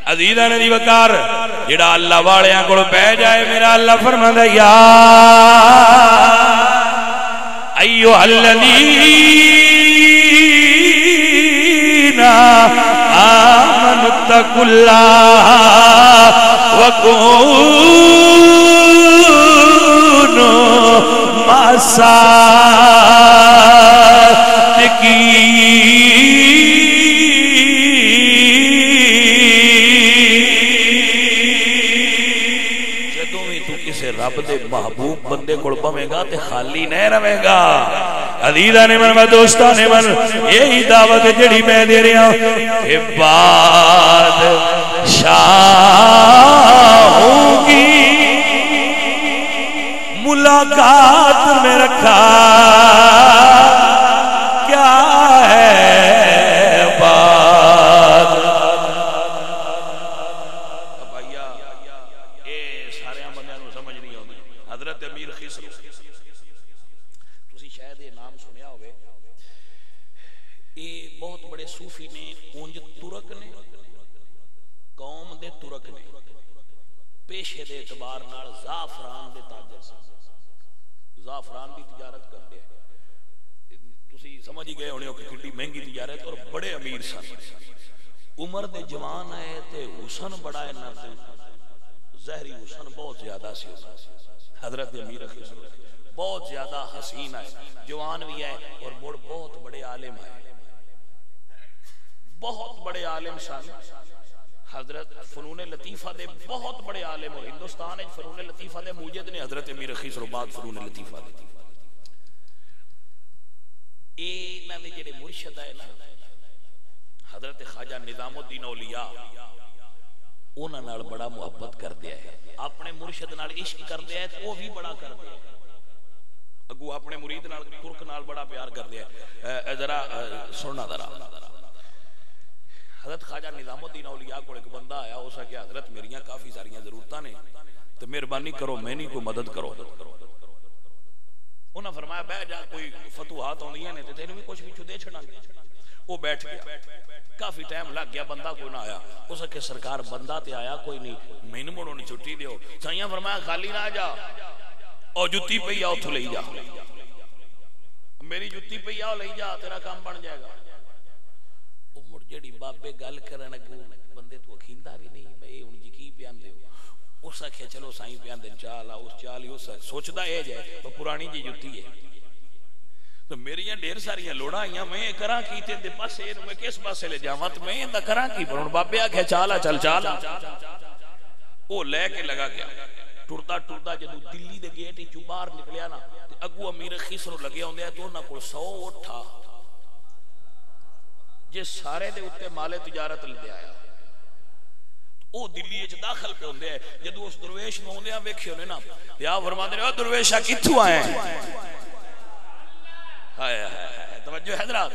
عزیزاں دی وقار جڑا اللہ والیاں کول پہ جائے میرا اللہ فرماندا یا ایھا الذین آمنوا اتقوا اللہ وکونوا مع الصادقین رب دے محبوب بندے کول بویں گا تے خالی نہیں رہے گا عزیزاں نے من دوستاں نے من یہی دعوت جڑی میں دے رہا ہوں کہ بادشاہوں کی ملاقات میں رکھا کیا ہے پیشے دے اعتبار نال زعفران دے تاجر سے زعفران دی تجارت کرتے ہیں تسی سمجھ ہی گئے ہونے ہو کہ کتنی مہنگی تجارت اور بڑے امیر سن عمر دے جوان آئے تے حسن بڑا ہے نہ ظاہری حسن بہت زیادہ سی حضرت امیر خسرو بہت زیادہ حسین ہے جوان بھی ہے اور بہت بڑے عالم ہے بہت بڑے عالم سن حضرت فنون لطیفہ دے بہت بڑے عالم اور ہندوستان ہے فنون لطیفہ دے موجد نے حضرت امیر خسرو بعد فنون لطیفہ دے اے نہ دے جڑے مرشد ہے نا حضرت خواجہ نظام الدین اولیاء انہاں نال بڑا محبت کر دیا ہے اپنے مرشد نال عشق کر دیا ہے وہ بھی بڑا کر دیا ہے اگو اپنے مرید نال ترک نال بڑا پیار کر دیا ہے ذرا سننا ذرا حضرت خواجہ نظام الدین اولیاء کو ایک بندہ آیا ہو سکے حضرت میریاں کافی ساریاں ضرورتاں نے تو مہربانی کرو میں نہیں کوئی مدد کرو انہاں فرمایا بیٹھ جا کوئی فتوحات ہوندیاں نے تے تینوں بھی کچھ وچ دے چھڑاں گے وہ بیٹھ گیا کافی ٹائم لگ گیا بندہ کوئی نہ آیا اس کہ سرکار بندہ تے آیا کوئی نہیں مینوں مڑوں نہیں چھٹی دیو سائیاں فرمایا خالی نہ جا او جُتی پئی آ اوتھوں لئی جا میری جُتی پئی آ لئی جا تیرا کام بن جائے گا جڑی بابے گل کرن اگوں بندے تو اکھیندا بھی نہیں بھئی ہن جی کی بیان دیو اس آکھیا چلو سائیں بیان دین چال اس چال ہی اس سوچدا اے جے پرانی جی جُتی ہے تو میریاں ڈھیر ساریاں لوڑاں آئیاں میں کراں کی تے دے پاسے میں کس پاسے لے جاواں تے میں ایندا کراں کی پر ہن بابے آکھیا چالا چل چال او لے کے لگا گیا ٹردا ٹردا جدوں دلی دے گیٹ وچ باہر نکلیا نا تے اگوں امیر خسرو لگے ہوندے تے انہاں کول 100 اٹھا جے سارے دے اوتے مالے تجارت لے آیا او دلی وچ داخل پہ ہوندے ہیں جدوں اس درویش نوں ہوندے ویکھے ہونے نا یا فرماندے نے او درویشا کتھوں آئے ہیں ہائے ہائے توجہ حضرات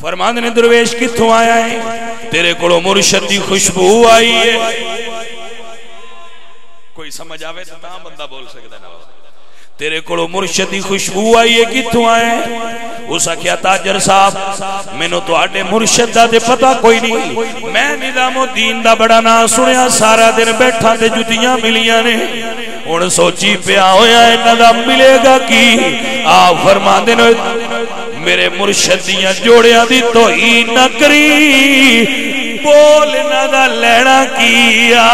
فرماندے نے درویش کتھوں آیا ہے تیرے کولوں مرشد دی خوشبو آئی ہے کوئی سمجھ آوے تو تاں بندہ بول سکدا نا تیرے کولوں مرشد دی خوشبو آئی ہے کتھوں آئے اس آکھیا تاجر صاحب مینوں تواڈے مرشد دا تے پتہ کوئی نہیں میں نظام الدین دا بڑا نام سنیا سارا دن بیٹھا تے جُتیاں ملیاں نے ہن سوچی پیا ہویا انہاں دا ملے گا کی آپ فرماندے نے میرے مرشد دیاں جوڑیاں دی توہین نہ کری بول انہاں دا لینا کیا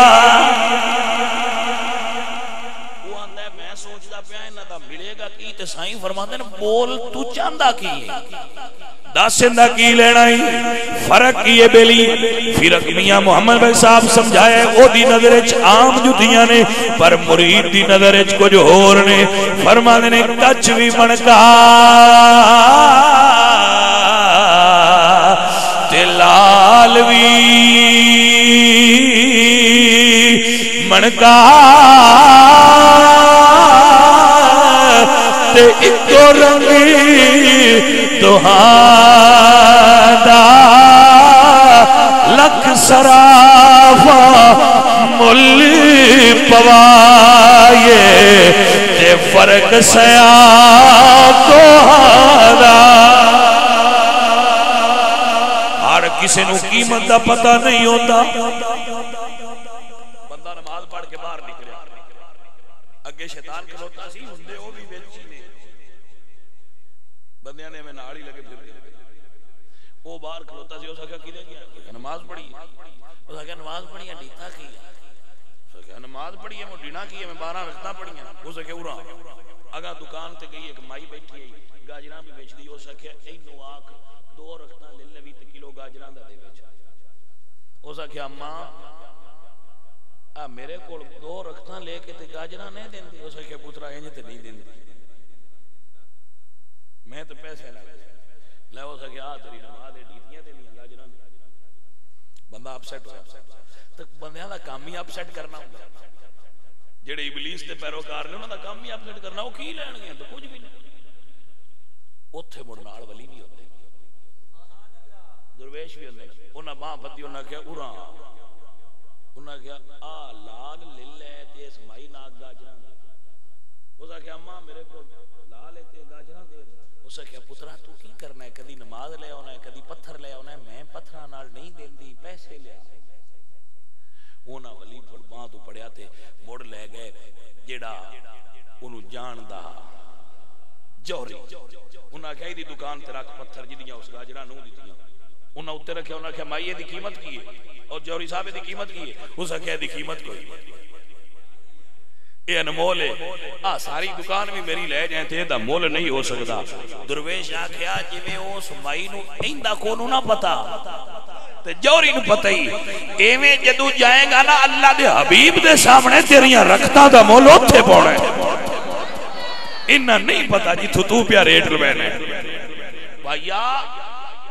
سائیں فرماندے نے بول تو چاندہ کی داسندہ کی لینا ہی فرق کیے بیلی فرق میاں محمد بھائی صاحب سمجھائے او دی نظرچ عام جتیاں نے پر مرید دی نظرچ کچھ اور نے فرماندے نے کچھ بھی منکا تلالوی منکا اکو رنگی دہادا لکھ سرافا ملی پوائے تے فرق سیاہ دہادا ہر کسی نو قیمت دا پتہ نہیں ہوتا بندہ نماز پڑھ کے باہر نکلے اگے شیطان کھلوتا سی ہندے وہ بھی ویچی نے بندیاں نے میں نال ہی لگے پھر وہ باہر کھلوتا سی اس آخیا کدے گیا نماز پڑھی اس آخیا نماز پڑھی ڈیتا کی اس آخیا نماز پڑھی ہے ڈینا کی ہے میں 12 رکھتا پڑھی ہیں اس آخیا اورا اگا دکان تے گئی ایک مائی بیٹھی ہے گاجراں بھی بیچ دی اس آخیا اینو آکھ 2 رکھتا لے لے 20 کلو گاجراں دا دے بیچ اس آخیا اماں میرے کو 2 رکھتا لے کے تے گاجراں نہیں دیندی اس آخیا پترا انج تے نہیں دیندی میں تے پیسے لے لے اس آخیا تیری نماز ہے ڈیتیاں تے نہیں گاجراں بندہ اپسیٹ ہوا تو بندیاں دا کام ہی اپسیٹ کرنا ہوندا جڑے ابلیس دے پیروکار نے انہاں دا کام ہی اپسیٹ کرنا وہ کی لین گے تو کچھ بھی نہیں اوتھے مڑ نال ولی بھی ہوندے درویش بھی ہوندے انہاں باں بدی انہاں کہ اورا انہاں کہ لال للے تے اس مائی ناگ گاجراں اس کہ اماں میرے کو لال تے گاجراں دے اس کہ پترا تو کی کرنا ہے کدی نماز لے آنا ہے کدی پتھر لے آنا ہے میں پتھراں نال نہیں دیندی پیسے لے اونا ولی پھڑ باں تو پڑیا تے مڑ لے گئے جیڑا انہوں جان دا جوری انہاں کہی دی دکان تے رکھ پتھر جدیاں اس گاجراں نو دیتیاں انہاں اتے رکھے انہاں کہا مائیے دی قیمت کی ہے اور جوری صاحب دی قیمت کی ہے اس کہا دی قیمت کوئی یہ انمول ہے ساری دکان بھی میری لے جائیں تھے دا مول نہیں ہو سکتا درویش آکھیا جی میں اس مائی نو ایندہ کونو نہ پتا تے جوری نو پتہ ہی ایویں جدو جائیں گا نا اللہ دے حبیب دے سامنے تیریاں رکھتا دا مول اتھے پوڑے انہاں نہیں پتا جی تو پیا ریٹ لبینے بھائیا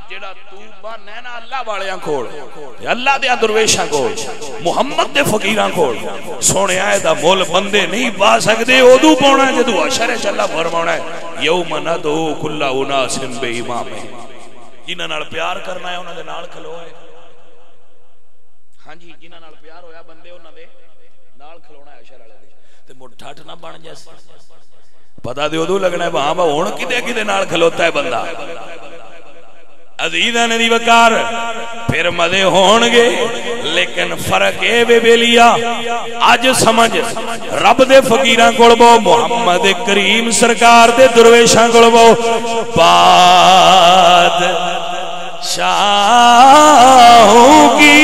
جڑا توبہ نینا اللہ والیاں کھوڑ اللہ دے درویشاں کھوڑ محمد دے فقیراں کھوڑ سونے آئے دا مول بندے نہیں با سکدے ادو پونا ہے جدو اشر چلا فرمانا ہے یوم ندعو کل اناس بے امام جنہاں نال پیار کرنا ہے انہاں دے نال کھلو ہے ہاں جی جنہاں نال پیار ہویا بندے انہاں دے نال کھلونا ہے اشر والے تے مڑ ٹھٹ نہ بن جیسے پتہ دے ادو لگنا ہے ہاں با ہن کدے نال کھلوتا ہے بندہ عزیزہ نے دی وکار پھر مدے ہونگے لیکن فرق اے بے بیلیا آج سمجھ رب دے فقیران کڑبو محمد کریم سرکار دے درویشان کڑبو باد شاہوں کی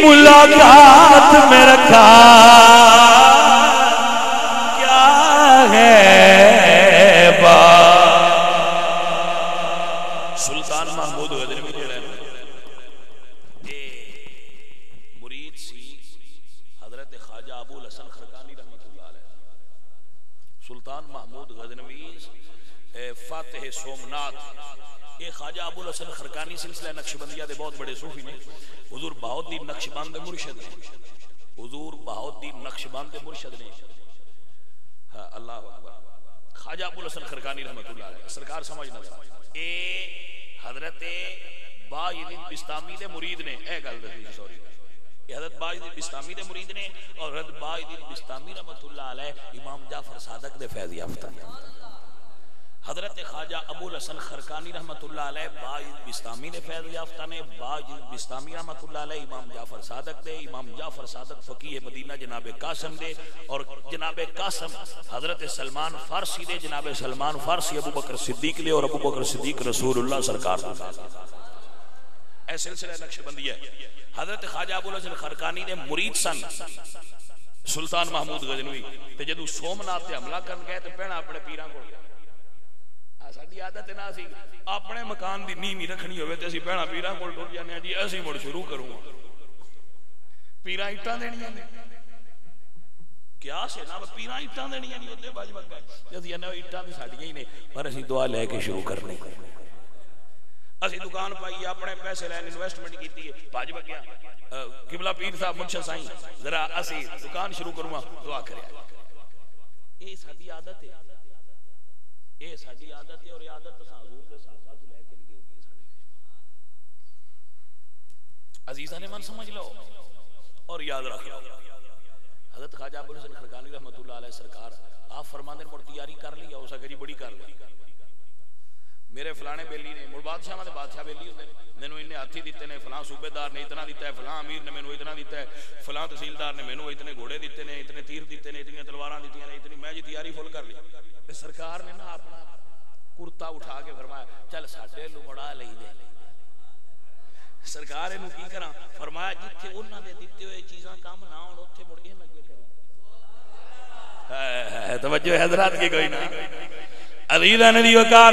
ملاقات میں رکھا کیا ہے سلطان محمود غزنوی جڑا ہے مرید سی حضرت خواجہ ابو الحسن خرقانی رحمت اللہ علیہ سلطان محمود غزنوی فاتح سومنات یہ خواجہ ابو الحسن خرقانی سلسلہ نقشبندیہ دے بہت بڑے صوفی نے حضور بہاؤالدین نقشبند دے مرشد نے حضور بہاؤالدین نقشبند دے مرشد نے اللہ اکبر خواجہ ابو الحسن خرقانی رحمت اللہ علیہ سرکار سمجھ نہ اے حضرت باجدین بستامی دے مرید نے اے گل دسی سوری یہ حضرت باجدین بستامی دے مرید نے اور حضرت باجدین بستامی رحمت اللہ علیہ امام جعفر صادق دے فیض یافتہ نے حضرت خواجہ ابو الحسن خرقانی رحمت اللہ علیہ باجدین بستامی دے فیض یافتہ نے باجدین بستامی رحمت اللہ علیہ امام جعفر صادق دے امام جعفر صادق فقیہ مدینہ جناب قاسم دے اور جناب قاسم حضرت سلمان فارسی دے جناب سلمان فارسی ابو بکر صدیق دے اور ابو بکر صدیق رسول اللہ سرکار دے اے سلسلہ نقشبندی ہے حضرت خواجہ ابو الحسن خرقانی دے مرید سن سلطان محمود غزنوی تے جدو سومنات تے حملہ کرن گئے تے پہنا اپنے پیراں کو ساڈی عادت نہ سی اپنے مکان دی نیمی رکھنی ہوئے تے اسی پہنا پیراں کول ٹر جانے جی اسی مڑ شروع کروں پیراں اٹاں دینیاں نے کیا سے نا پیراں اٹاں دینیاں نہیں ہوندے باج وگا جدی انا اٹاں دی ساڈیاں ہی نے پر اسی دعا لے کے شروع کرنے اسی دکان پائی اپنے پیسے لین انویسٹمنٹ کیتی ہے باج وگا قبلہ پیر صاحب منشا سائیں ذرا اسی دکان شروع کروں دعا کریا یہ ساڈی عادت ہے یہ ساری عادت ہے، اور یہ عادت حضور کے صحابہ تو لے کے لگی ہوئی ہے ساری. عزیزان من سمجھ لو اور یاد رکھ لو. حضرت خواجہ ابوالحسن خرقانی رحمۃ اللہ علیہ سرکار آپ فرماندے نے مڑ تیاری کر لی ہو سکے جی بڑی کر لی. میرے فلانے بیلی نے مڑ بادشاہ دے بادشاہ بیلی ہوندے مینوں انہیں ہاتھی دیتے نے، فلاں صوبے دار نے اتنا دیتا ہے، فلاں امیر نے مینوں اتنا دیتا ہے، فلاں تحصیلدار نے مینوں اتنے گھوڑے دیتے نے، اتنے تیر دیتے نے، اتنی تلواراں دیتی نے، اتنی میں جی تیاری فل کر لی. سرکار نے نا اپنا کرتا اٹھا کے فرمایا چل ساڈے لو مڑا لئی دے. سرکار انہوں کی کراں؟ فرمایا جتھے انہاں دے دتے ہوئے چیزاں کام نہ ہون اوتھے مڑ کے لگے کرو. توجہ حضرات کی کوئی نہ. عزیزاں نے دیوکار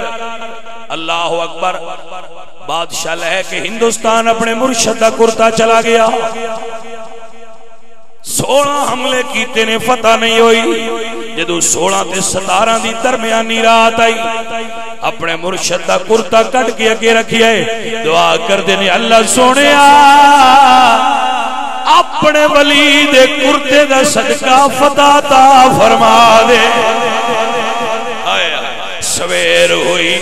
اللہ اکبر. بادشاہ لے کے ہندوستان اپنے مرشد دا کرتا چلا گیا. 16 حملے کیتے نے فتح نہیں ہوئی. جدو 16 تے 17 دی درمیانی رات آئی اپنے مرشد دا کرتا کٹ کے اگے رکھیا ہے. دعا کر دینے اللہ سونیا اپنے ولی دے کرتے دا صدقہ فتح تا فرما دے. سویر ہوئی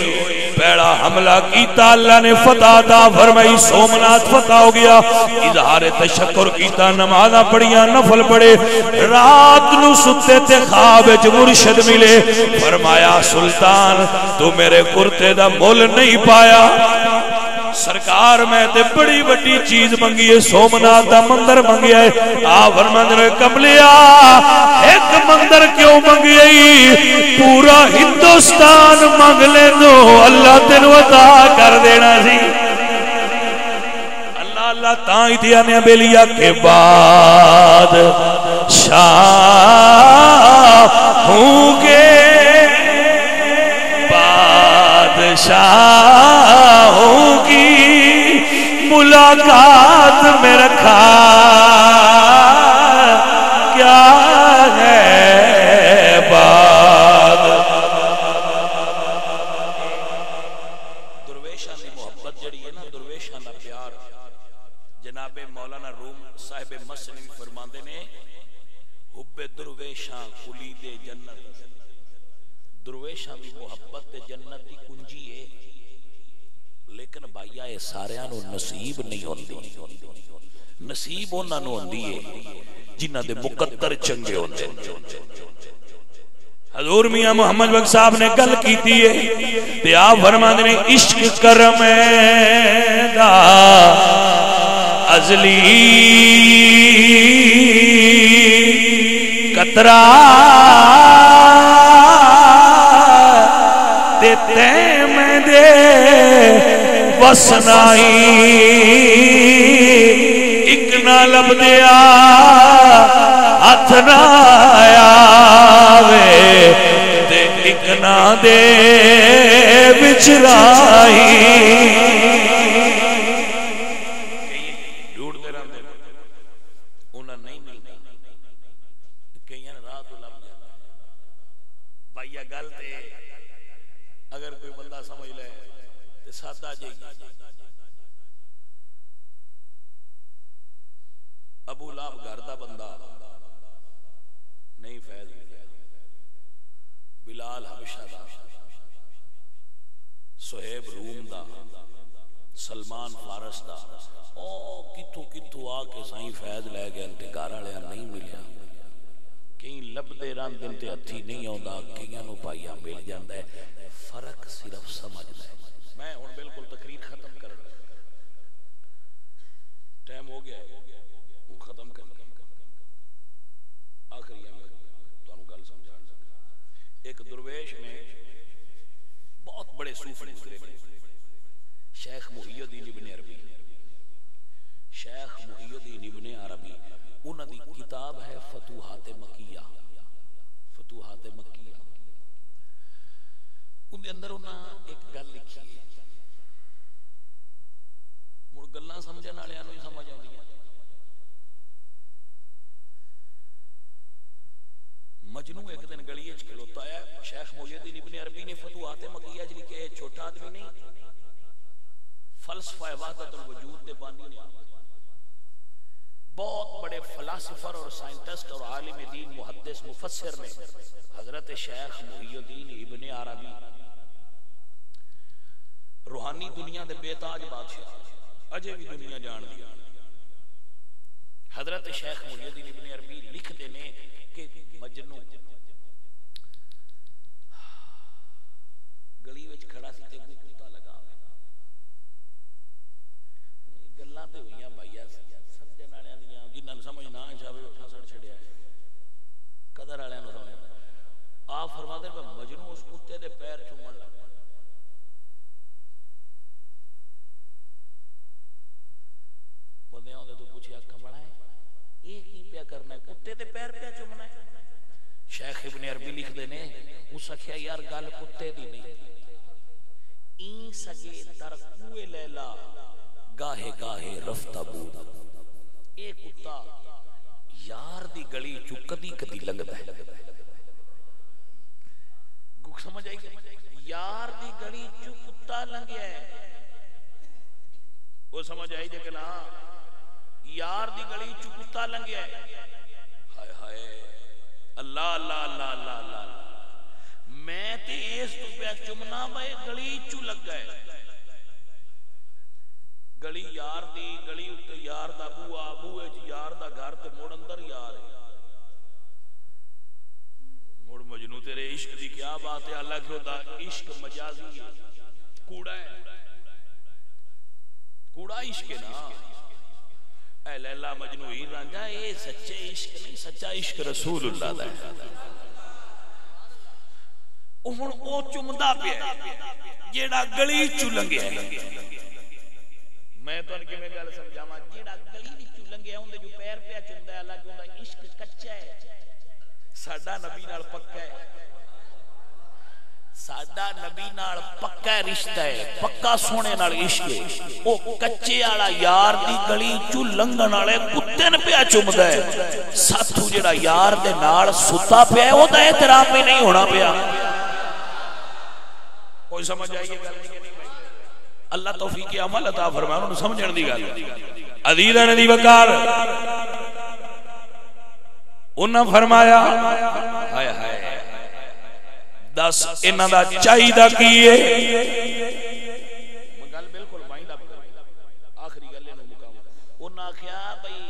پہلا حملہ کیتا اللہ نے فتح عطا فرمائی. سومنات فتح ہو گیا. اظہار تشکر کیتا، نمازاں پڑھیاں، نفل پڑھے. رات نو ستے تے خواب وچ مرشد ملے. فرمایا سلطان تو میرے کرتے دا مول نہیں پایا. سرکار میں تے بڑی بڑی چیز منگی ہے، سومنات دا مندر منگیا ہے. فرماندے نے کملیا ایک مندر کیوں منگئی؟ پورا ہندوستان منگ لے دو اللہ تینو عطا کر دینا سی. اللہ اللہ تاں ہی دیا نے بیلیا کے بعد شاہ ہوں گے، بادشاہوں کی ملاقات میں رکھا کیا ہے بات. درویشاں دی محبت جڑی ہے نا، درویشاں دا پیار، جناب مولانا روم صاحب مسلم فرماندے نے حب درویشاں کلید جنت. درویشاں دی محبت جنت دی کنجی ہے. لیکن بھائیا یہ سارے نو نصیب نہیں ہوندی. نصیب انہاں نو ہوندی ہے جنہاں دے مقدر چنگے ہوندے. حضور میاں محمد بخش صاحب نے گل کیتی ہے تے آپ فرماندے نے عشق کرم دا ازلی قطرہ تے میں دے وسنائی ایک نہ لب دیا ہاتھ نہ آوے تے ایک نہ دے بچرائی. ڈھونڈتے رہتے انہاں نہیں ملتا. کئی رات لب جاتا. بھائیا گل تے اگر کوئی بندہ سمجھ لے تو سادہ جی ابو لہب گھر دا بندہ نہیں فیض ملیا. بلال حبشہ دا، سہیب روم دا، سلمان فارس دا، او کتھو کتھو آ کے سائیں فیض لے گئے تے گھر والے نہیں ملیا. کہیں لبدے رن دن تے ہتھی نہیں آوندا، کئیاں نو پائیا مل جاندا ہے. فرق صرف سمجھنا ہے. میں ہن بالکل تقریر ختم کرنا، ٹائم ہو گیا ہے ختم کرنا. آخری میں تانوں گل سمجھا سکتا. ایک درویش نے بہت بڑے صوفی گزرے نے، شیخ محی الدین ابن عربی. شیخ محی الدین ابن عربی انہاں دی کتاب ہے فتوحات مکیہ. فتوحات مکیہ اندر اندر انہاں ایک گل لکھی ہے. مڑ گلاں سمجھن والےاں نوں ہی سمجھ آوندیاں. مجنو ایک دن گلی وچ کھلوتا ہے. شیخ محی الدین ابن عربی نے فتوحات مکیہ وچ لکھیا ہے چھوٹا آدمی نہیں، فلسفہ وحدت الوجود دے بانی نے بہت بڑے فلاسفر اور سائنٹسٹ اور عالم دین محدث مفسر نے حضرت شیخ محی الدین ابن عربی روحانی دنیا دے بے تاج بادشاہ اجے بھی دنیا جان دیا حضرت شیخ محی الدین ابن عربی لکھ دینے کہ مجنوں گلی وچ کھڑا سی تے کوئی کتا لگا گلاں تے ہوئیاں بھائیا سمجھن والےاں دیاں جنہاں نوں سمجھ نہ آوے اٹھا سڑ چھڑیا قدر والےاں نوں سمجھ آپ فرماتے ہیں مجنوں اس کتے دے پیر چومن لگا بندیاں دے تو پوچھیا کمڑا ہے یہ کی پیا کرنا ہے کتے دے پیر پیا چومنا ہے شیخ ابن عربی لکھ دینے اس آخیا یار گل کتے دی نہیں این سگے در کوئے لیلا گاہے گاہے رفتہ بود اے کتا یار دی گلی چو کدی کدی لگتا ہے سمجھ آئی یار دی گلی چو کتا لنگیا ہے وہ سمجھ آئی جے کہ نا یار دی گلی چو کتا لنگیا ہے ہائے ہائے اللہ اللہ اللہ اللہ اللہ میں تے اس تو پہ چمنا بھائی گلی چو لگ گئے گلی یار دی گلی اتے یار دا بوا بوئے جی یار دا گھر تے موڑ اندر یار ہے موڑ مجنو تیرے عشق دی کیا بات ہے اللہ کیوں دا عشق مجازی ہے کوڑا ہے کوڑا عشق ہے نا اے لیلا مجنو ہی رانجا اے سچے عشق نہیں سچا عشق رسول اللہ دا ہے اُہن او چمدہ پہ ہے جیڑا گلی چو لنگے ہے میں تو ان کی میں گل سمجھا ماں جیڑا گلی چو لنگے ہے اندے جو پیر پہ چمدہ ہے اللہ کیوں دا عشق کچا ہے ساڈا نبی نال پکا ہے ساڈا نبی نال پکا رشتہ ہے پکا سونے نال عشق ہے او کچے والا یار دی گلی چو لنگن والے کتے نے پیا چمدا ہے ساتھو جڑا یار دے نال ستا پیا ہے او دا احترام بھی نہیں ہونا پیا کوئی سمجھ آئیے گل نہیں اللہ توفیق عمل عطا فرمائے انہوں نے سمجھن دی گل عزیز ندی وقار انہاں فرمایا ہائے ہائے دس انہاں دا چاہیدہ کیے گل بالکل وائنڈ اپ آخری گل انہوں مقام انہاں کیا بھئی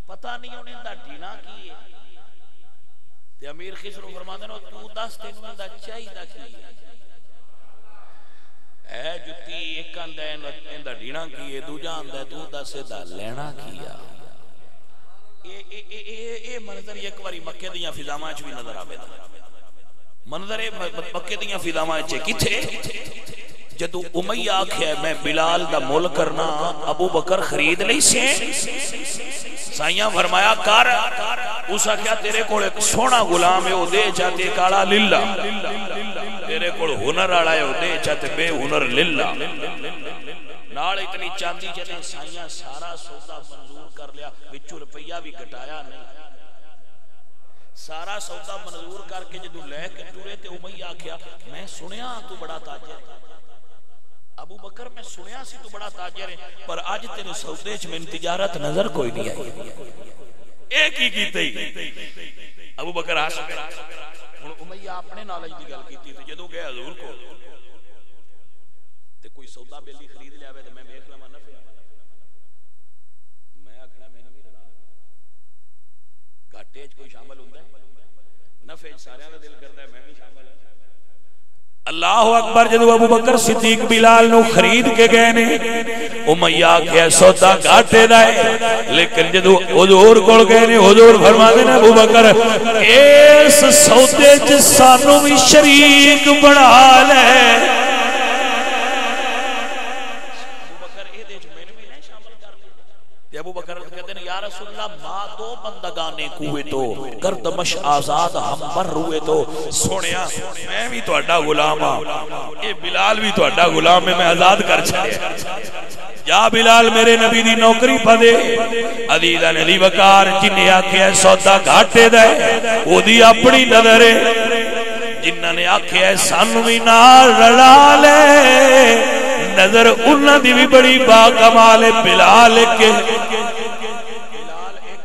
پتہ نہیں انہیں دا ڈینا کیے تے امیر خسرو فرماتے ہیں تو دس انہوں دا چاہیدہ کیے اے جتی ایک اندہ اندہ ڈینا کیے دو جان دے تو دس دا لینا کیا اے منظر ایک باری مکہ دیاں فضاماں چ بھی نظر آوے منظر مکہ دیاں فضاماں چ کتھے جدو امیہ آکھیا میں بلال دا مول کرنا ابو بکر خرید لئی سے سائیاں فرمایا کر اسا کیا تیرے کو ایک سونا غلام ہے او دے جاتے کالا للہ تیرے کو ہنر آڑا ہے او دے جاتے بے ہنر للہ نال اتنی چاندی جنے سائیاں سارا سودا منظور کر لیا وچو روپیہ بھی گھٹایا نہیں سارا سودا منظور کر کے جدو لے کے ٹورے تے امیہ آکھیا میں سنیا تو بڑا تاجر ابو بکر میں سنیا سی تو بڑا تاجر ہے پر آج تیرے سودے چ میں تجارت نظر کوئی نہیں آئی ایک ہی کیتے ہی ابو بکر عاشق ہن امیہ اپنے نالج دی گل کیتی تے جدوں گئے حضور کو تے کوئی سودا بیلی خرید لیا تے میں ویکھ لواں نفع میں آکھنا میں نہیں رلا گھاٹے وچ کوئی شامل ہوندا ہے نفع سارے دا دل کردا ہے میں بھی شامل ہوں اللہ اکبر جدو ابو بکر صدیق بلال نو خرید کے گئے نے امیہ کہ سودا گھاٹے دا ہے لیکن جدو حضور کول گئے نے حضور فرماتے ہیں ابو بکر اس سودے چ سانو بھی شریک بنا لے ابو بکر کہتے ہیں یا رسول اللہ ما دو بندگانے کوئے تو گردمش آزاد ہم بر روئے تو سونیا میں بھی تو اڈا غلام ہاں اے بلال بھی تو اڈا غلام ہے میں آزاد کر چھڑے یا بلال میرے نبی دی نوکری پدے عزیزہ نبی وقار جنہیں آکھے سودا گھاٹے دے او دی اپنی نظر ہے جنہاں نے آکھے سانو بھی نال رلا لے نظر انہاں دی بھی بڑی با کمال بلال کے بلال ایک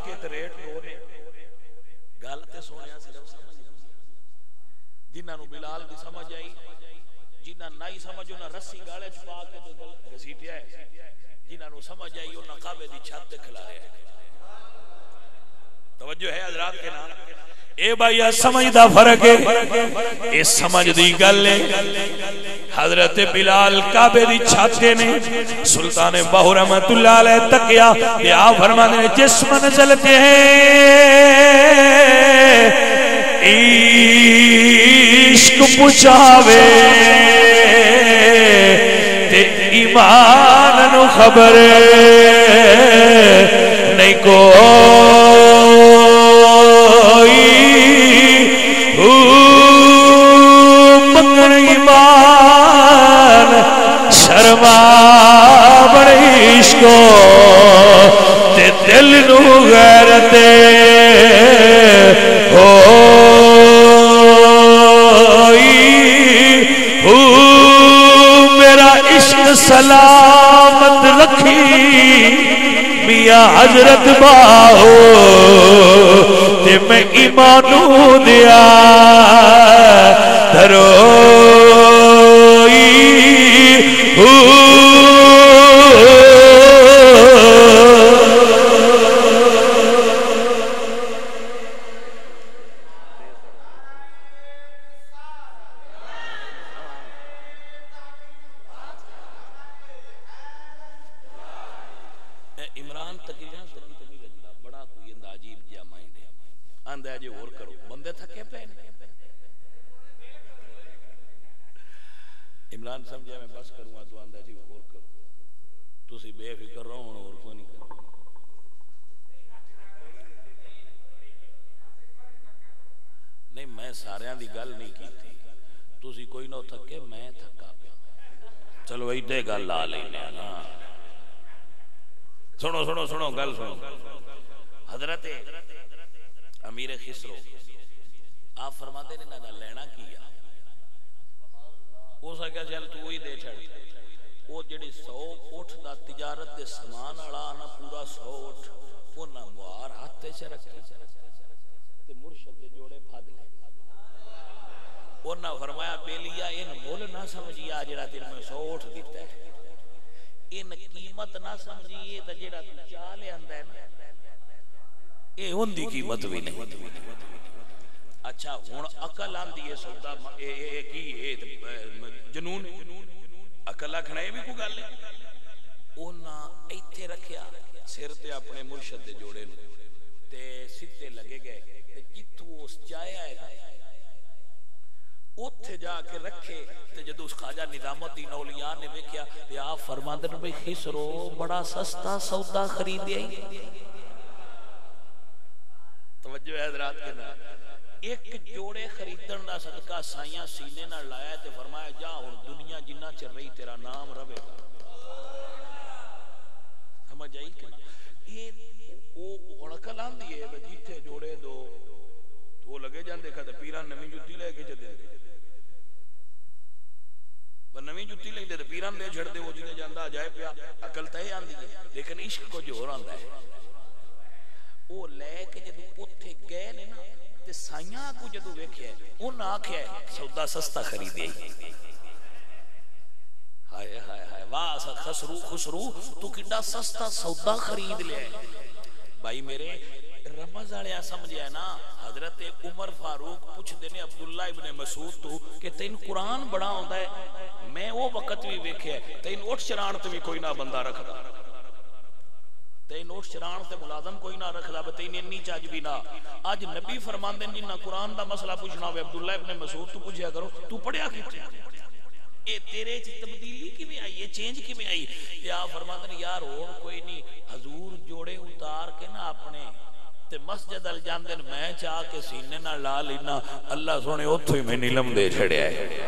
نہ ہی سمجھ انہاں رسی گالے چھپا کے گھسیٹیا ہے جنہاں نو سمجھ آئی انہاں کعبے دی چھت تے کھلا رہے ہیں توجہ ہے حضرات کے نام اے بھائی سمجھ دا فرق ہے اے سمجھ دی گل ہے حضرت بلال کعبے دی چھاتے نے سلطان باہو رحمت اللہ علیہ تکیا یا فرمانے جس منزل تے ہیں عشق پچھاوے تے ایمان نو خبر نہیں کوئی مگر ایمان شرما بڑے عشقو تے دل نو غیرت میرا عشق سلامت رکھی میاں حضرت باہو تے میں ایمانو دیا دروئی عمران تقریباً بڑا کوئی عجیب جہا مائنڈ ہے آندا ہے جی اور کرو بندے تھکے پے عمران سمجھا میں بس کروں تو آندا جی اور کرو تسی بے فکر رہو اور کوئی نہیں کرو نہیں میں ساریاں دی گل نہیں کیتی تسی کوئی نہ تھکے میں تھکا پیا چلو ایڈے گل لا لینے نا سنو سنو سنو گل سنو حضرت امیر خسرو آپ فرماتے نے نہ لینا کیا ہو سکیا چل تو ہی دے چھڑ وہ جڑی 100 اٹھ دا تجارت دے سامان والا نا پورا 100 اٹھ وہ نہ موار ہاتھ سے رکھے تے مرشد دے جوڑے پھاد لے اور نہ فرمایا بیلیا ان مول نہ سمجھیا جڑا تیر میں 100 اٹھ دیتا ہے ان قیمت نہ سمجھیے تے جڑا تو چا لے آندا ہے نا اے ہون دی قیمت بھی نہیں اچھا ہن عقل آندی ہے سودا اے کی اے جنون عقل آکھنا اے بھی کوئی گل ہے اونا ایتھے رکھیا سر تے اپنے مرشد دے جوڑے نو تے سیدھے لگے گئے تے جتھوں اس چایا ہے نا اوتھے جا کے رکھے تے جدوں اس خواجہ نظام الدین اولیاء نے دیکھیا تے آپ فرماندے نے بھئی خسرو بڑا سستا سودا خریدیا ہی توجہ ہے حضرات کے نام ایک جوڑے خریدن دا صدقہ سائیاں سینے نہ لایا تے فرمایا جا ہن دنیا جنہ چر رہی تیرا نام رہے گا سمجھ آئی کہ یہ او ہڑکل آندی ہے جیتھے جوڑے دو تو وہ لگے جاندے کھا تے پیران نویں جُتی لے کے جدے نویں جُتی لے تے پیران لے چھڑ دے وہ جنے جاندا جائے پیا عقل تے آندی ہے لیکن عشق کو جو آندا ہے وہ لے کے جدوں اوتھے گئے نے نا تے سائیاں کو جدوں ویکھیا انہاں آکھیا سودا سستا خریدے ہائے ہائے ہائے واہ خسرو تو کڈا سستا سودا خرید لیا ہے بھائی میرے رمض آلیا سمجھیا نا حضرت عمر فاروق پوچھ دینے عبداللہ ابن مسعود تو کہ تین قرآن بڑا ہوندا ہے میں وہ وقت بھی ویکھیا ہے تین اٹھ چران تے بھی کوئی نہ بندہ رکھدا تین اٹھ چران تے ملازم کوئی نہ رکھدا تین انی چاج بھی نہ اج نبی فرماندے جنہ قرآن دا مسئلہ پوچھنا ہوئے عبداللہ ابن مسعود تو پوچھیا کرو تو پڑھیا کیتے اے تیرے چ تبدیلی کی میں آئی یہ چینج کی میں آئی یا فرماتے ہیں یار اور کوئی نہیں حضور جوڑے اتار کے نا اپنے تے مسجد ال جاندن میں چاہ کے سینے نہ لا لینا اللہ سونے اتھو ہی میں نیلم دے چھڑے آئے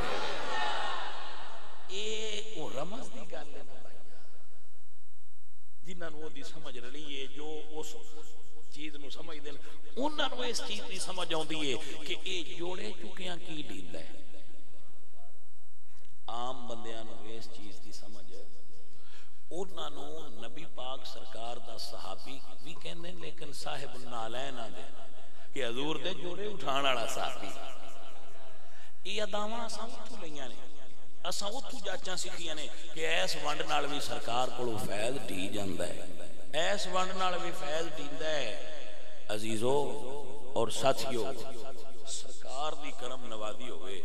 اے او رمض دی گل ہے نا بھائی جنہاں نو دی سمجھ رلی ہے جو اس چیز نو سمجھ دین انہاں نو اس چیز دی سمجھ آوندی ہے کہ اے جوڑے چکیاں کی ڈیندا ہے عام بندیاں نو اس چیز دی سمجھ انہاں نو نبی پاک سرکار دا صحابی بھی کہندے لیکن صاحب النالین آندے کہ حضور دے جوڑے اٹھان والا صحابی یہ اداواں اساں تو لیاں نے اساں اتھوں جاچاں سکھیاں نے کہ ایس ونڈ نال بھی سرکار کولو فیض ڈی جاندا ہے، ایس ونڈ نال بھی فیض ڈیندا ہے۔ عزیزو اور ساتھیو، سرکار دی کرم نوازی ہوئے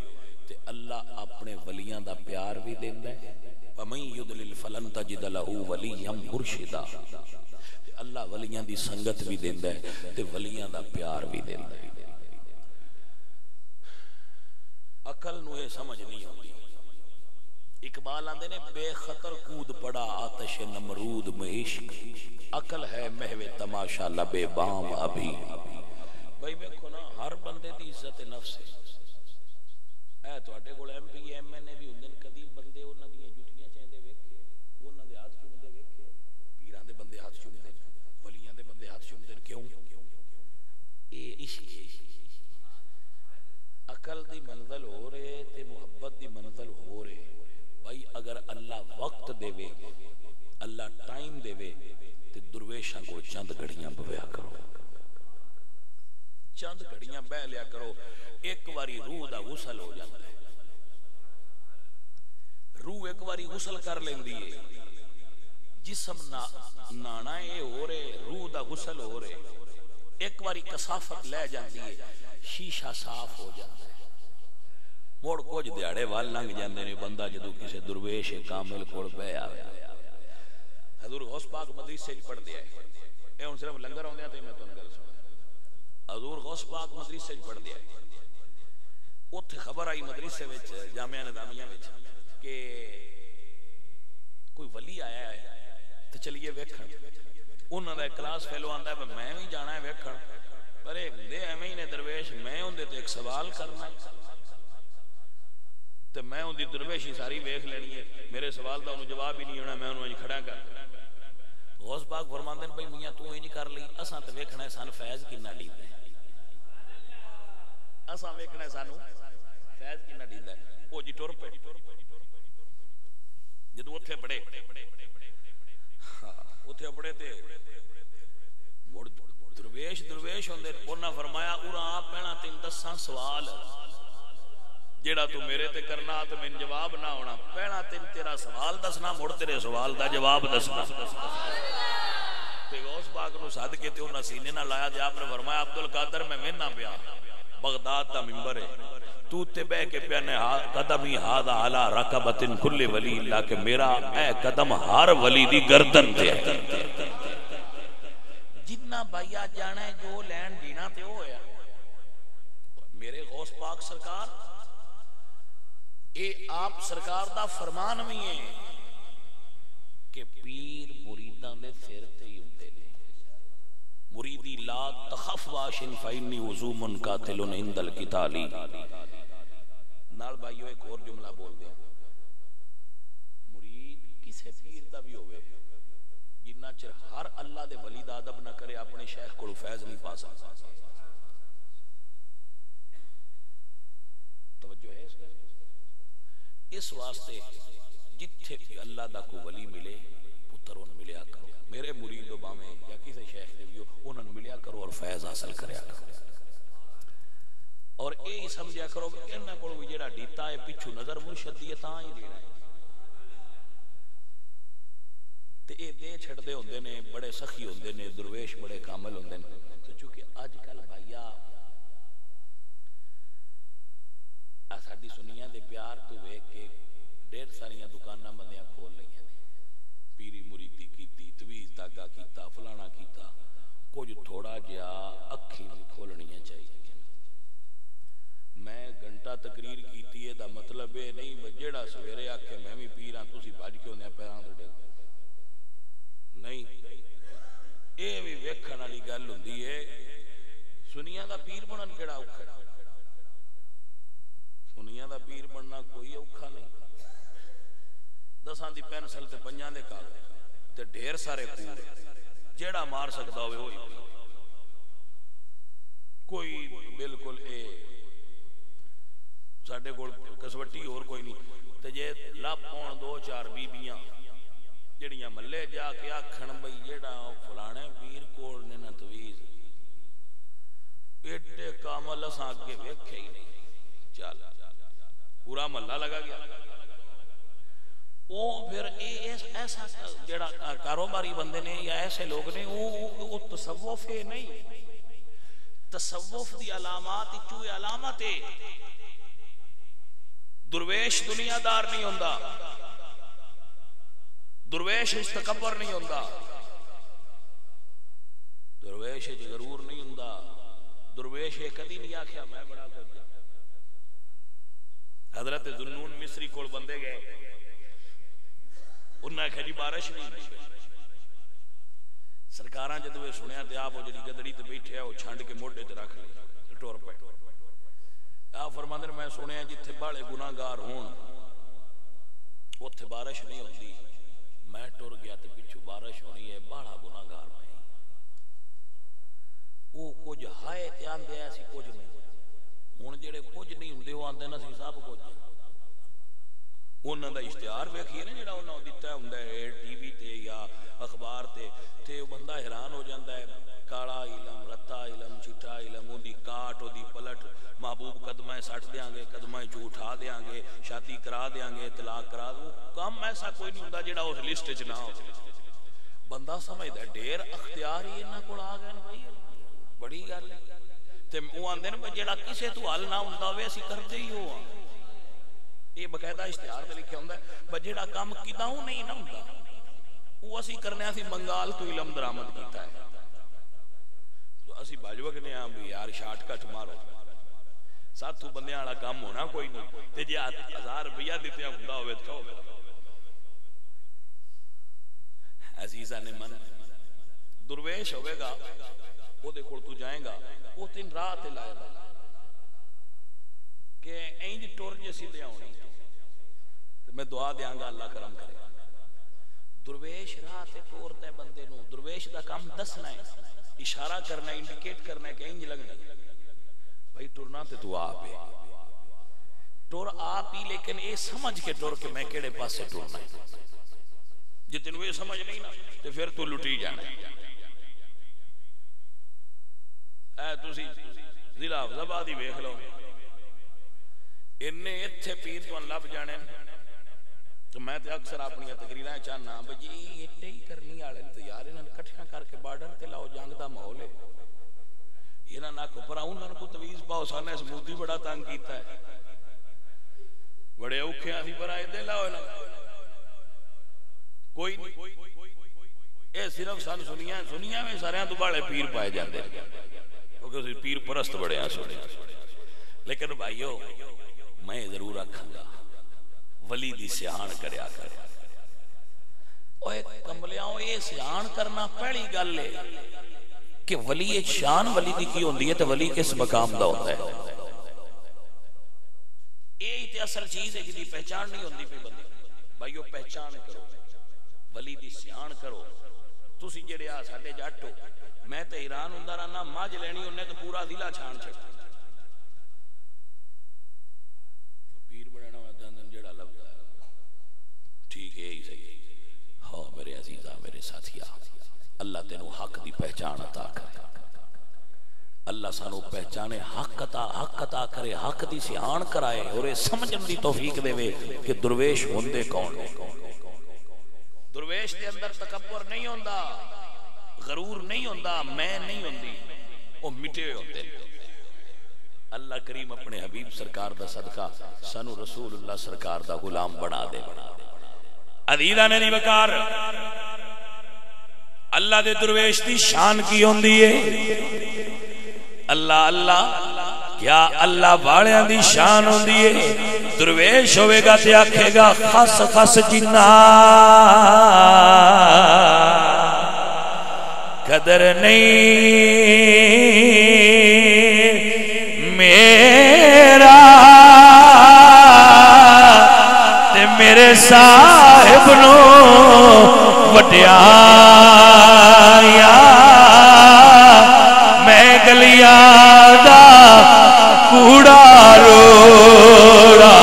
تے اللہ اپنے ولیاں دا پیار بھی دیندا ہے۔ وَمَن يُضْلِلْ فَلَن تَجِدَ لَهُ وَلِيًّا مُرْشِدًا، اللہ ولیاں دی سنگت بھی دیندا ہے تے ولیاں دا پیار بھی دیندا ہے۔ عقل نو یہ سمجھ نہیں ہوندی۔ اقبال آندے نے بے خطر کود پڑا آتش نمرود میں عشق، عقل ہے محو تماشا لبے بام ابھی۔ بھائی دیکھو نا، ہر بندے دی عزت نفس ہے۔ اے تواڈے کول ایم پی ایم این اے بھی ہوندے، کدی بندے انہاں دی جُتیاں چیندے ویکھے، انہاں دے ہاتھ چومدے ویکھے؟ پیراں دے بندے ہاتھ چومدے، ولیاں دے بندے ہاتھ چومدے، کیوں؟ اے عشق ہے۔ عقل دی منزل ہو رہے تے محبت دی منزل ہو رہے۔ بھائی اگر اللہ وقت دے وے، اللہ ٹائم دے وے تے درویشاں کو چند گھڑیاں بویا کرو، چند گھڑیاں بہ لیا کرو، ایک واری روح دا غسل ہو جاتا ہے۔ روح ایک واری غسل کر لیندی ہے، جسم نانا اے ہو رہے، روح دا غسل ہو رہے، ایک واری کثافت لے جاندی ہے، شیشہ صاف ہو جاتا ہے۔ موڑ کچھ دیاڑے وال لنگ جاندے نے، بندہ جدو کسے درویش کامل کول بہ آوے۔ حضور غوث پاک مدرسے پڑھ دیا ہے، اے ہن صرف لنگر ہوندے تے میں تانوں گل سنا۔ حضور غوث پاک مدرسے پڑھ دیا ہے، اوتھے خبر آئی مدرسے وچ، جامعہ نظامیہ وچ، کہ کوئی ولی آیا ہے تے چلیے ویکھن۔ انہاں دا کلاس فیلو آندا ہے میں بھی جانا ہے ویکھن، پر اے ہوندے ایویں ہی نے درویش، میں اون دے تے ایک سوال کرنا ہے تے میں اون دی درویشی ساری ویکھ لینی ہے، میرے سوال دا انہوں جواب ہی نہیں ہونا، میں انہوں کھڑا کر۔ غوث پاک فرماندے نے بھائی میاں تو انج کر لئی، اساں تے ویکھنا ہے سان فیض کنا دیندا ہے، اساں ویکھنا ہے سانو فیض کنا دیندا ہے۔ او جی ٹر پے، جدوں اوتھے پڑھے، اوتھے پڑھے تے مڑ درویش ہوندے، انہاں فرمایا اُراں پہلا تین دساں سوال جیڑا تو میرے تے کرنا تے میں جواب نہ ہونا، پہلا تین تیرا سوال دسنا، مڑ تیرے سوال دا جواب دسنا۔ تے غوث پاک نو سد کے تے انہاں سینے نہ لایا تے آپ نے فرمایا عبدالقادر میں وینا پیا، بغداد دا منبر ہے، تو تے بہ کے پیا نے قدمی ھذا علی رکبۃ کل ولی اللہ، کہ میرا اے قدم ہر ولی دی گردن تے ہے۔ جتنا بھائیا جانا ہے جو لین دینا تے وہ ہویا۔ میرے غوث پاک سرکار اے آپ سرکار دا فرمان بھی ہے کہ پیر مریداں دے سر تے ہی ہوندے نے۔ مریدی لا تخف واشن فإنی عزوم قاتل عند القتال۔ نال بھائیو ایک اور جملہ بول دیا، مرید کسے پیر دا بھی ہوئے، جنہ چر ہر اللہ دے ولی دا ادب نہ کرے اپنے شیخ کو فیض نہیں پا سکتا۔ توجہ ہے اس واسطے جتھے بھی اللہ دا کو ولی ملے پتر ان ملیا کرو، میرے مرید و باویں یا کسی شیخ دے بھی انہاں ملیا کرو اور فیض حاصل کریا کرو، اور اے سمجھیا کرو کہ انہاں کول بھی جڑا ڈیتا ہے پچھو نظر مرشد دی تاں ہی دینا ہے۔ تے اے دے چھڑدے ہوندے نے، بڑے سخی ہوندے نے، درویش بڑے کامل ہوندے نے۔ تو چونکہ اج کل بھائیا ساڈی سنیاں دے پیار تو ویکھ کے ڈھیر ساریاں دکاناں بندیاں کھول لئیاں نے، پیری مریدی کیتی، تویز داغا کیتا، فلانا کیتا، کچھ تھوڑا جہا اکھیں بھی کھولنیاں چاہیے۔ میں گھنٹہ تقریر کیتی ہے دا مطلب یہ نہیں جیڑا سویرے آکھے میں بھی پیراں تسی بھج کے ہوندے پیراں تے ڈگ نہیں، اے بھی ویکھن والی گل ہوندی ہے۔ سنیاں دا پیر بنن کیڑا اوکھا، سنیاں دا پیر بننا کوئی اوکھا نہیں، دساں دی پینسل تے پنجاں دے کاغذ تے ڈھیر سارے پور، جیڑا مار سکدا ہوئے ہوئی کوئی بالکل اے ساڈے کول کسوٹی اور کوئی نہیں۔ تے جے لب پون دو چار بیبیاں جڑیاں ملے جا کے آکھن بھئی جیڑا فلانے پیر کول نے نہ تویز، ایڈے کامل اساں اگے ویکھے ہی نہیں، چل پورا محلہ لگا گیا وہ پھر ایسا جڑا کاروباری بندے نے یا ایسے لوگ نے وہ تصوف ہے نہیں. تصوف دی علامات چوئے علامت ہے. درویش دنیا دار نہیں ہوندا, درویش تکبر نہیں ہوندا, درویش غرور نہیں ہوندا, درویش کدی نہیں آکھیا میں بڑا کچھ. حضرت ذوالنون مصری کول بندے گئے, انہاں کہ جی بارش نہیں ہوئی. سرکاراں جدوں یہ سنیا تے آپ وہ جڑی گدڑی تے بیٹھے وہ چھنڈ کے موڈے تے رکھ لے ٹور پے. آپ فرماندے نے میں سنیا جتھے باڑے گناہگار ہون اوتھے بارش نہیں ہوندی. میں ٹر گیا تے پیچھے بارش ہونی ہے, باڑا گناہگار میں وہ کچھ ہائے تے آندے ایسی کچھ نہیں. ہن جڑے کچھ نہیں ہوندے وہ آندے نا سی سب کچھ. انہاں دا اشتہار ویکھیے نا جڑا انہاں دتا ہوندا ہے ٹی وی تے یا اخبار تے بندہ حیران ہو جاندا ہے. کالا علم, رتا علم, چٹا علم, اون دی کاٹ, اون دی پلٹ, محبوب قدمہ سٹ دیاں گے, قدمہ چ اٹھا دیاں گے, شادی کرا دیاں گے, طلاق کرا دو. کم ایسا کوئی نہیں ہوندا جڑا اس لسٹ وچ نہ ہو. بندہ سمجھدا ڈیر اختیار ہی انہاں کول آ گئے بھائی, بڑی گل ہے. تے او آندے نے جڑا کسے تو حل نہ ہوندا ہوے اسی کردے ہی ہو. یہ باقاعدہ اشتہار تے لکھیا ہوندا ہے جڑا کام کیداں نہیں نہ ہوندا وہ اسی کرنے اسی بنگال تو علم درآمد کیتا ہے. تو اسی بھجوکنے ہاں بھی یار شارٹ کٹ مارو, ساتھوں بندیاں والا کام ہونا کوئی نہیں. تے جے 1000 روپیہ دتے ہوندا ہوے تے کہو عزیزاں نے من درویش ہوے گا او دے کول تو جائیں گا او تین راہ تے لائے گا کہ اینج ٹور جے سیدھے ہونی. تے میں دعا دیاں گا اللہ کرم کرے. درویش راہ تے ٹور تے بندے نو درویش دا کام دسنا ہے, اشارہ کرنا ہے, انڈیکیٹ کرنا ہے کہ اینج لگنا ہے بھائی ٹرنا تے تو آپ ہے. ٹور آپ ہی, لیکن اے سمجھ کے ٹور کے میں کیڑے پاسے ٹرنا ہے. جے تینوں یہ سمجھ نہیں نا تے پھر تو لٹی جانا ہے. اے تسی ضلع زبادی ویکھ لو, انہیں ایتھے پیر تو لب جانے. تو میں تے اکثر اپنی تقریراں چاہنا بھئی ایٹے ہی کرنی والے تے یار انہاں نے کٹھیاں کر کے بارڈر تے لاؤ, جنگ دا ماحول ہے. انہاں نہ کو پرا انہاں کو تویز پاؤ, سانے سمودی بڑا تنگ کیتا ہے, بڑے اوکھے اسی پر آئے دے لاؤ نا کوئی نہیں. اے صرف سن سنیاں میں سارے تو بڑے پیر پائے جاندے کیونکہ پیر پرست بڑے ہیں سنے. لیکن بھائیو میں ضرور رکھاں گا ولی دی سیان کریا کر. اوے کملیاں اے سیان کرنا پہلی گل ہے کہ ولی شان ولی دی کی ہوندی ہے تے ولی کس مقام دا ہوتا ہے. اے تے اصل چیز ہے جدی پہچان نہیں ہوندی پئی بندے. بھائیو پہچان کرو, ولی دی سیان کرو. تسی جڑے آ ساڈے جٹ ہو, میں تے حیران ہوندا رہنا ماج لینی انہیں تو پورا ضلع چھان چھڈ. پیر بنانا جڑا لبدا ہے ٹھیک ہے ہی صحیح. ہاں میرے عزیزاں, میرے ساتھیاں, اللہ تینوں حق دی پہچان عطا کرے. اللہ سانو پہچانے, حق عطا کرے, حق دی سیان کرائے اور سمجھن دی توفیق دے وے کہ درویش ہوندے کون نے. درویش دے اندر تکبر نہیں ہوندا, غرور نہیں ہوندا, میں نہیں ہوندی, وہ مٹے ہوتے. اللہ کریم اپنے حبیب سرکار دا صدقہ سانو رسول اللہ سرکار دا غلام بنا دے. عزیزاں نے نہیں بکار اللہ دے درویش دی شان کی ہوندی ہے. اللہ اللہ کیا اللہ والیاں دی شان ہوندی ہے. درویش ہوئے گا تے آکھے گا خس خس جنہ قدر نہیں میرا تے میرے صاحب نو وٹیا میں گلیا دا کوڑا روڑا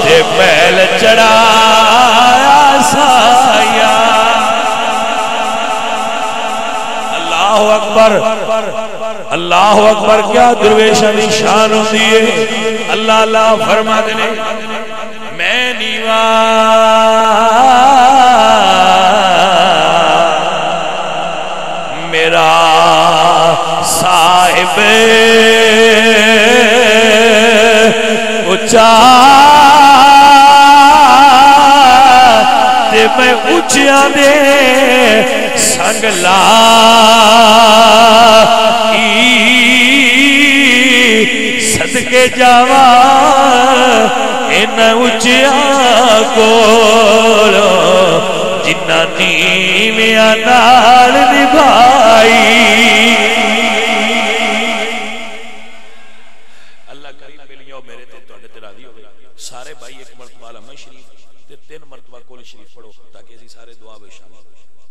تے پہل چڑھایا سایا. اللہ اکبر, اللہ اکبر. کیا درویشاں دی شان ہوندی ہے. اللہ اللہ فرما دے میں نیوا میرا صاحب اچھا تے میں اچھا دے سنگ صدقے جاوا ان اچھا کولو جنہ نیویاں نال نبھائی اللہ کریم ملیو میرے تے تواڈے تے راضی ہوے سارے بھائی ایک مرتبہ علامہ شریف تے 3 مرتبہ کول شریف پڑھو تاکہ اسی سارے دعا بے شامل ہو